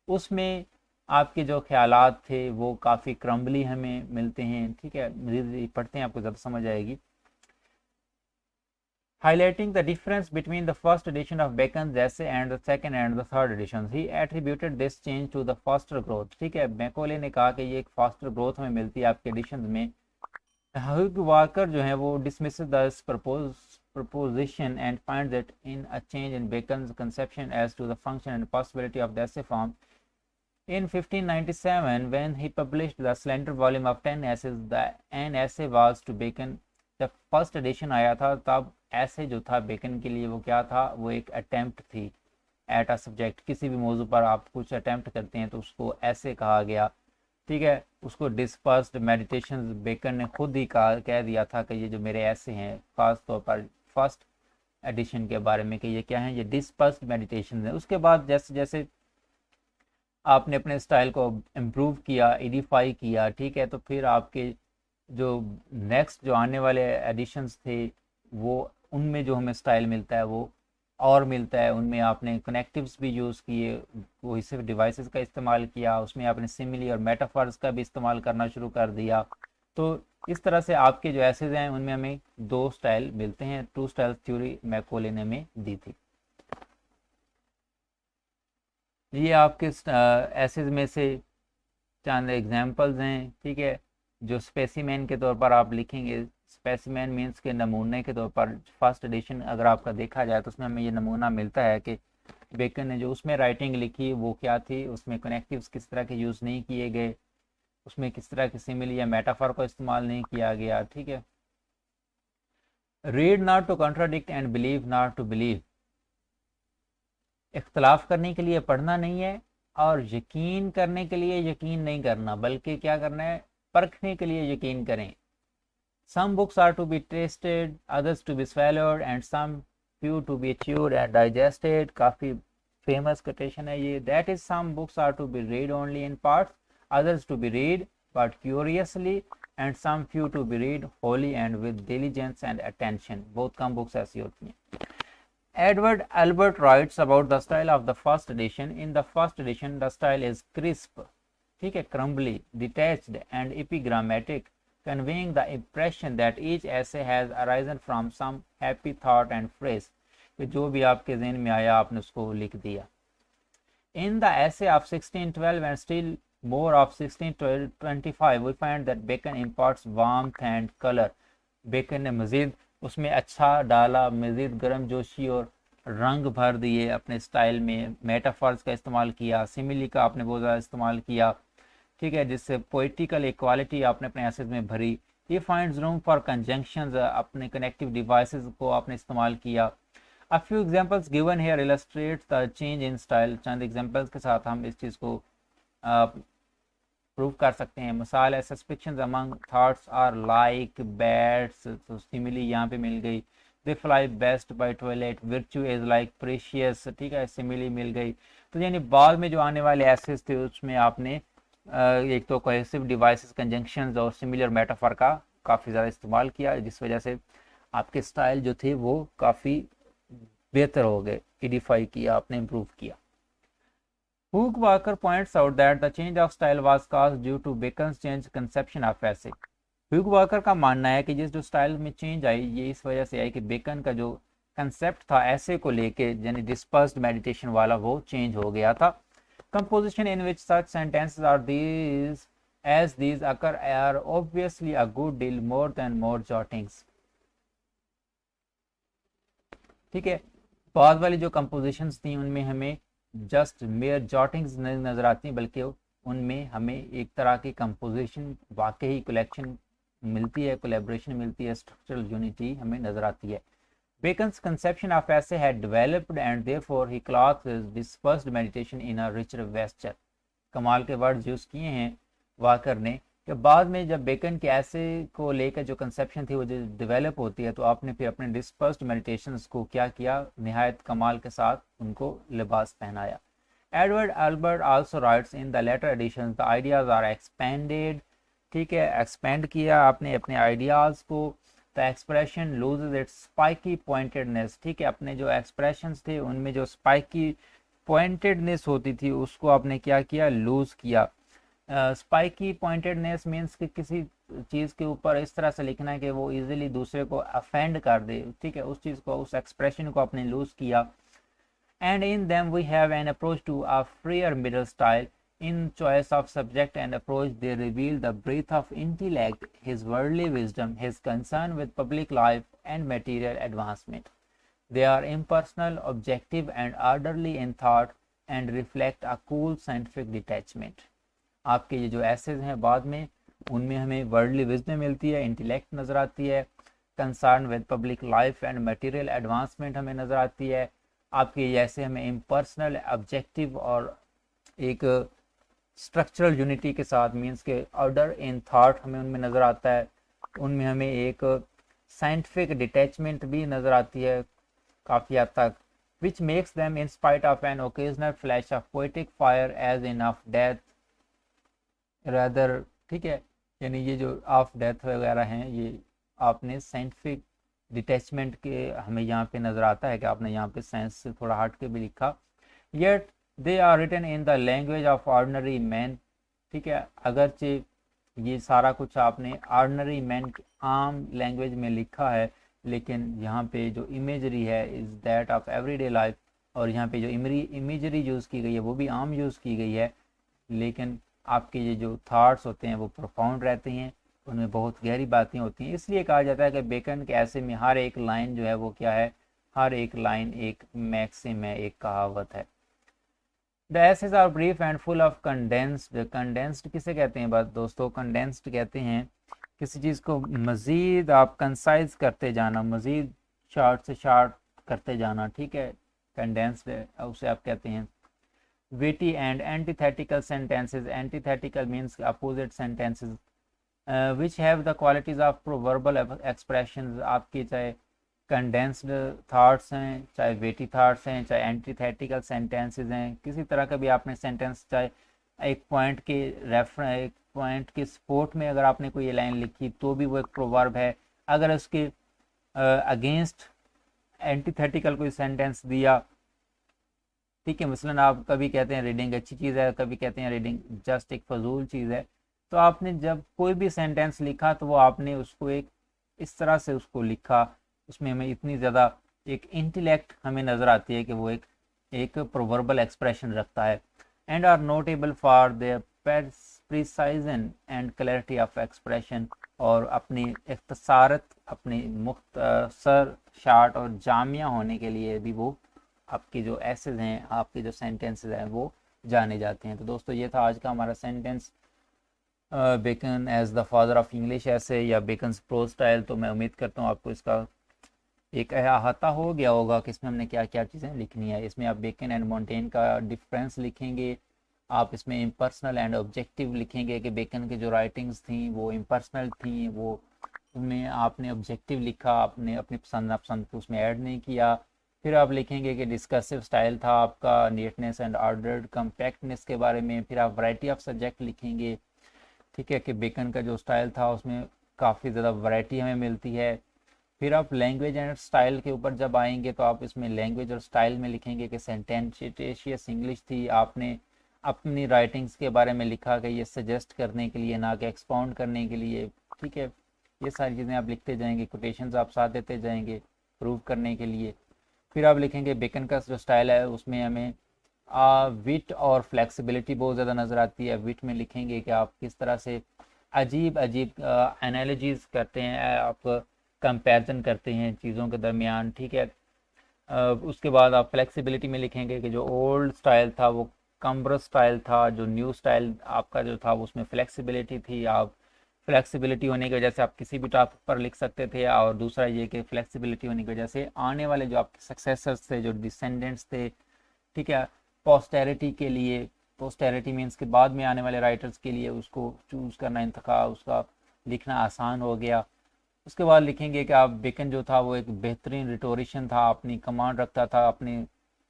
उसमें आपके जो ख्यालात थे वो काफ़ी क्रम्बली हमें मिलते हैं. ठीक है, मज़ीद पढ़ते हैं आपको ज़्यादा समझ आएगी. Highlighting the difference between the first edition of Bacon's essay and the second and the third editions, he attributed this change to the faster growth. ठीक है, मैकोले ने कहा कि ये एक फास्टर ग्रोथ हमें मिलती है आपके एडिशन में. ह्यूग वाकर जो है वो dismisses this proposition and finds it in a change in Bacon's conception as to the function and possibility of the essay form. In 1597, when he published the slender volume of 10 essays, an essay was to Bacon. जब first edition आया था तब ऐसे जो था bacon के लिए वो क्या था, वो एक अटेम्प्ट थी एट अ सब्जेक्ट. किसी भी मौजू पर आप कुछ अटेम्प्ट करते हैं तो उसको ऐसे कहा गया. ठीक है, उसको डिस्पर्स्ड मेडिटेशंस बेकन ने खुद ही कह दिया था कि ये जो मेरे ऐसे हैं, खास तौर पर फर्स्ट एडिशन के बारे में, कि ये क्या है, ये डिस्पर्स्ड मेडिटेशंस हैं. उसके बाद जैसे जैसे आपने अपने स्टाइल को इम्प्रूव किया, एडिफाई किया, ठीक है, तो फिर आपके जो नेक्स्ट जो आने वाले एडिशंस थे वो उनमें जो हमें स्टाइल मिलता है वो और मिलता है. उनमें आपने कनेक्टिव्स भी यूज़ किए, वो सिर्फ डिवाइसेस का इस्तेमाल किया, उसमें आपने सिमिली और मेटाफर्स का भी इस्तेमाल करना शुरू कर दिया. तो इस तरह से आपके जो एसेज हैं उनमें हमें दो स्टाइल मिलते हैं. टू स्टाइल थ्योरी मैकोले ने हमें दी थी. ये आपके एसेज में से चंद एग्जांपल्स हैं. ठीक है, जो स्पेसिमेन के तौर पर आप लिखेंगे, स्पेसिमेन मीन्स के नमूने के तौर पर. फर्स्ट एडिशन अगर आपका देखा जाए तो उसमें हमें ये नमूना मिलता है कि बेकन ने जो उसमें राइटिंग लिखी वो क्या थी, उसमें कनेक्टिव्स किस तरह के यूज़ नहीं किए गए, उसमें किस तरह के सिमिली या मेटाफर को इस्तेमाल नहीं किया गया. ठीक है, read not to contradict and believe not to believe. इख्तलाफ करने के लिए पढ़ना नहीं है और यकीन करने के लिए यकीन नहीं करना, बल्कि क्या करना है, परखने के लिए यकीन करें. Some books are to be tasted, others to be swallowed, and some few to be chewed and digested. काफ़ी फेमस कोटेशन है ये. That is, some books are to be read only in parts, others to be read but curiously, and some few to be read wholly and with diligence and attention. बहुत कम books ऐसी होती हैं. Edward Albert writes about the style of the first edition. In the first edition, the style is crisp, ठीक है, crumbly, detached and epigrammatic, conveying the impression that each essay has arisen from some happy thought and phrase. कि जो भी आपके ज़हन में आया आपने उसको लिख दिया. In the essay of 1612 and still more of 1625, we find that Bacon imparts warmth and color. Bacon ने मज़ीद उसमें अच्छा डाला, मज़ीद गर्म जोशी और रंग भर दिए अपने स्टाइल में. मेटाफर्स का इस्तेमाल किया, सिमिली का आपने बहुत ज़्यादा इस्तेमाल किया. ठीक है, जिससे पोइटिकल इक्वालिटी आपने अपने एसेज में भरी. He finds room for conjunctions, अपने कनेक्टिव डिवाइसेस को आपने इस्तेमाल किया। A few examples given here illustrates the change in style, Chand examples के साथ हम इस चीज़ को प्रूव कर सकते हैं। मिसाल है, suspicions among thoughts are like bats, तो सिमिली यहाँ पे मिल गई। They fly best by twilight, virtue is like precious, ठीक है, सिमिली मिल गई। तो यानी बाद में जो आने वाले एसेस थे उसमें आपने एक तो कोहेसिव डिवाइसेस, कंजंक्शंस और सिमिलर मेटाफर का काफ़ी ज़्यादा इस्तेमाल किया, जिस वजह से आपके स्टाइल जो थे वो काफ़ी बेहतर हो गए, एडिफाई किया आपने, इम्प्रूव किया। Hugh Walker points out that the change of style was caused due to Bacon's change conception of essay. Hugh Walker का मानना है कि जिस जो स्टाइल में चेंज आई ये इस वजह से आई कि बेकन का जो कंसेप्ट था ऐसे को लेके, यानी डिस्पर्स्ड मेडिटेशन वाला, वो चेंज हो गया था। Composition in which such sentences are these as these occur are obviously a good deal more than more jottings, ठीक है। बाद वाली जो कंपोजिशंस थी उनमें हमें जस्ट मेयर जॉटिंग्स नहीं नज़र आती, बल्कि उनमें हमें एक तरह की कंपोजिशन, वाकई कलेक्शन मिलती है, कोलेब्रेशन मिलती है, स्ट्रक्चरल यूनिटी हमें नज़र आती है। Bacon's conception of essay had developed and therefore he clothed his dispersed meditation in a richer vesture। कमाल के वर्ड्स यूज़ किए हैं वाकर ने कि बाद में जब बेकन के ऐसे को लेकर जो कंसेप्शन थी वो जो डेवलप होती है, तो आपने फिर अपने डिस्पर्स्ड मेडिटेशंस को क्या किया, निहायत कमाल के साथ उनको लिबास पहनाया। Edward Albert also writes in the later editions the ideas are expanded, ठीक है, एक्सपेंड किया आपने अपने आइडियाज़ को। The expression loses its spiky pointedness, ठीक है, अपने जो एक्सप्रेशंस थे उनमें जो स्पाइकी पॉइंटेडनेस होती थी उसको आपने क्या किया, लूज किया। स्पाइकी पॉइंटेडनेस मीन्स कि किसी चीज़ के ऊपर इस तरह से लिखना है कि वो इजीली दूसरे को अफेंड कर दे, ठीक है, उस चीज़ को, उस एक्सप्रेशन को आपने लूज किया। And in them we have an approach to a freer middle style in choice of subject and approach. They reveal the breadth of intellect, his worldly wisdom, his concern with public life and material advancement. They are impersonal, objective and orderly in thought and reflect a cool scientific detachment. आपके ये जो essays हैं बाद में उनमें हमें worldly wisdom मिलती है, इंटेलेक्ट नज़र आती है, concern with public life and material advancement हमें नज़र आती है। आपके जैसे हमें इम्पर्सनल, ऑब्जेक्टिव और एक स्ट्रक्चरल यूनिटी के साथ, मीन्स के ऑर्डर इन थॉट हमें उनमें नज़र आता है। उनमें हमें एक साइंटिफिक डिटैचमेंट भी नज़र आती है काफ़ी हद तक, which makes them in spite of an occasional flash of poetic fire as in of death rather, ठीक है। यानी ये जो ऑफ डेथ वगैरह हैं ये आपने साइंटिफिक डिटैचमेंट के हमें यहाँ पे नज़र आता है कि आपने यहाँ पे साइंस से थोड़ा हट के भी लिखा। Yet they are written in the language of ordinary man, ठीक है, अगरचे ये सारा कुछ आपने ऑर्डनरी मैन आम लैंग्वेज में लिखा है, लेकिन यहाँ पे जो इमेजरी है is that of everyday life, और यहाँ पे जो इमेजरी यूज़ की गई है वो भी आम यूज़ की गई है, लेकिन आपके ये जो थाट्स होते हैं वो प्रोफाउंड रहते हैं, उनमें बहुत गहरी बातें होती हैं। इसलिए कहा जाता है कि बेकन के ऐसे में हर एक लाइन जो है वो क्या है, हर एक लाइन एक मैक्सिम है, एक कहावत है। The essays are brief and full of condensed. Condensed किसे कहते हैं बात दोस्तों, कंडेंस्ड कहते हैं किसी चीज़ को मज़ीद आप कंसाइज करते जाना, मज़ीद शार्ट से शार्ट करते जाना, ठीक है, कंडेंस्ड उसे आप कहते हैं। witty and antithetical sentences, antithetical means opposite sentences, which have the qualities of proverbal expressions। आपकी चाहे condensed thoughts हैं, चाहे witty thoughts हैं, चाहे antithetical sentences हैं, किसी तरह का भी आपने sentence, चाहे एक पॉइंट के एक पॉइंट के सपोर्ट में अगर आपने कोई ये लाइन लिखी तो भी वो एक प्रोवर्ब है। अगर उसके अगेंस्ट एंटीथेटिकल कोई सेंटेंस दिया, ठीक है, मसलन आप कभी कहते हैं रीडिंग अच्छी चीज़ है, कभी कहते हैं रीडिंग जस्ट एक फजूल चीज़ है, तो आपने जब कोई भी सेंटेंस लिखा तो वो आपने उसको एक इस तरह से उसको लिखा, उसमें हमें इतनी ज़्यादा एक इंटेलेक्ट हमें नज़र आती है कि वो एक प्रोवर्बल एक्सप्रेशन रखता है। And are notable for their precision and clarity of expression, और अपनी इख्तसारत, अपनी मुख्तसर, शार्ट और जामिया होने के लिए भी वो आपके जो एसेज हैं, आपके जो सेंटेंसेस हैं वो जाने जाते हैं। तो दोस्तों ये था आज का हमारा sentence Bacon as the father of English essay या बेकन्स प्रोज स्टाइल। तो मैं उम्मीद करता हूँ आपको इसका एक अहाता हो गया होगा कि इसमें हमने क्या क्या चीज़ें लिखनी है। इसमें आप बेकन एंड मोंटेन का डिफरेंस लिखेंगे, आप इसमें इम्पर्सनल एंड ऑब्जेक्टिव लिखेंगे कि बेकन की जो राइटिंग्स थी वो इम्पर्सनल थी, वो उनमें आपने ऑब्जेक्टिव लिखा, आपने अपनी पसंद नापसंद को उसमें ऐड नहीं किया। फिर आप लिखेंगे कि डिस्कसिव स्टाइल था आपका, नीटनेस एंड ऑर्डर्ड कम्पैक्टनेस के बारे में। फिर आप वैरायटी ऑफ सब्जेक्ट लिखेंगे, ठीक है, कि बेकन का जो स्टाइल था उसमें काफ़ी ज़्यादा वैरायटी हमें मिलती है। फिर आप लैंग्वेज एंड स्टाइल के ऊपर जब आएंगे तो आप इसमें लैंग्वेज और स्टाइल में लिखेंगे कि सेंटेंशियस इंग्लिश थी, आपने अपनी राइटिंग्स के बारे में लिखा कि ये सजेस्ट करने के लिए ना कि एक्सपाउंड करने के लिए, ठीक है। ये सारी चीज़ें आप लिखते जाएंगे, कोटेशंस आप साथ देते जाएंगे प्रूव करने के लिए। फिर आप लिखेंगे बेकन का जो स्टाइल है उसमें हमें विट और फ्लेक्सिबिलिटी बहुत ज़्यादा नज़र आती है। विट में लिखेंगे कि आप किस तरह से अजीब अजीब एनालॉजीज करते हैं, आप कंपैरिजन करते हैं चीज़ों के दरमियान, ठीक है। उसके बाद आप फ्लेक्सिबिलिटी में लिखेंगे कि जो ओल्ड स्टाइल था वो कम्ब्रस स्टाइल था, जो न्यू स्टाइल आपका जो था उसमें फ्लेक्सिबिलिटी थी। आप फ्लेक्सिबिलिटी होने की वजह से आप किसी भी टॉपिक पर लिख सकते थे, और दूसरा ये कि फ्लेक्सिबिलिटी होने की वजह से आने वाले जो आपके सक्सेसर्स थे, जो डिसेंडेंट्स थे, ठीक है, पोस्टेरिटी के लिए, पोस्टेरिटी मीन्स के बाद में आने वाले राइटर्स के लिए उसको चूज़ करना, इंतखाब उसका लिखना आसान हो गया। उसके बाद लिखेंगे कि आप बेकन जो था वो एक बेहतरीन रिटोरिशन था, अपनी कमांड रखता था अपने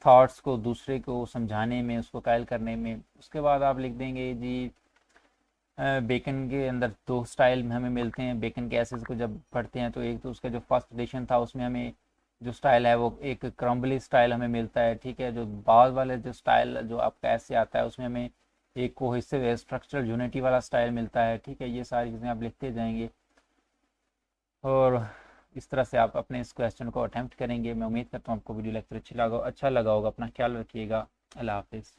थॉट्स को दूसरे को समझाने में, उसको कायल करने में। उसके बाद आप लिख देंगे जी बेकन के अंदर दो स्टाइल हमें मिलते हैं। बेकन के एसेस को जब पढ़ते हैं तो एक तो उसका जो फर्स्ट एडिशन था उसमें हमें जो स्टाइल है वो एक क्रम्बली स्टाइल हमें मिलता है, ठीक है। जो बाद वाले जो स्टाइल जो आपका ऐसे आता है उसमें हमें एक कोहेसिव स्ट्रक्चरल यूनिटी वाला स्टाइल मिलता है, ठीक है। ये सारी चीज़ें आप लिखते जाएंगे और इस तरह से आप अपने इस क्वेश्चन को अटेम्प्ट करेंगे। मैं उम्मीद करता हूँ आपको वीडियो लेक्चर अच्छा लगा होगा। अपना ख्याल रखिएगा। अल्लाह हाफिज़।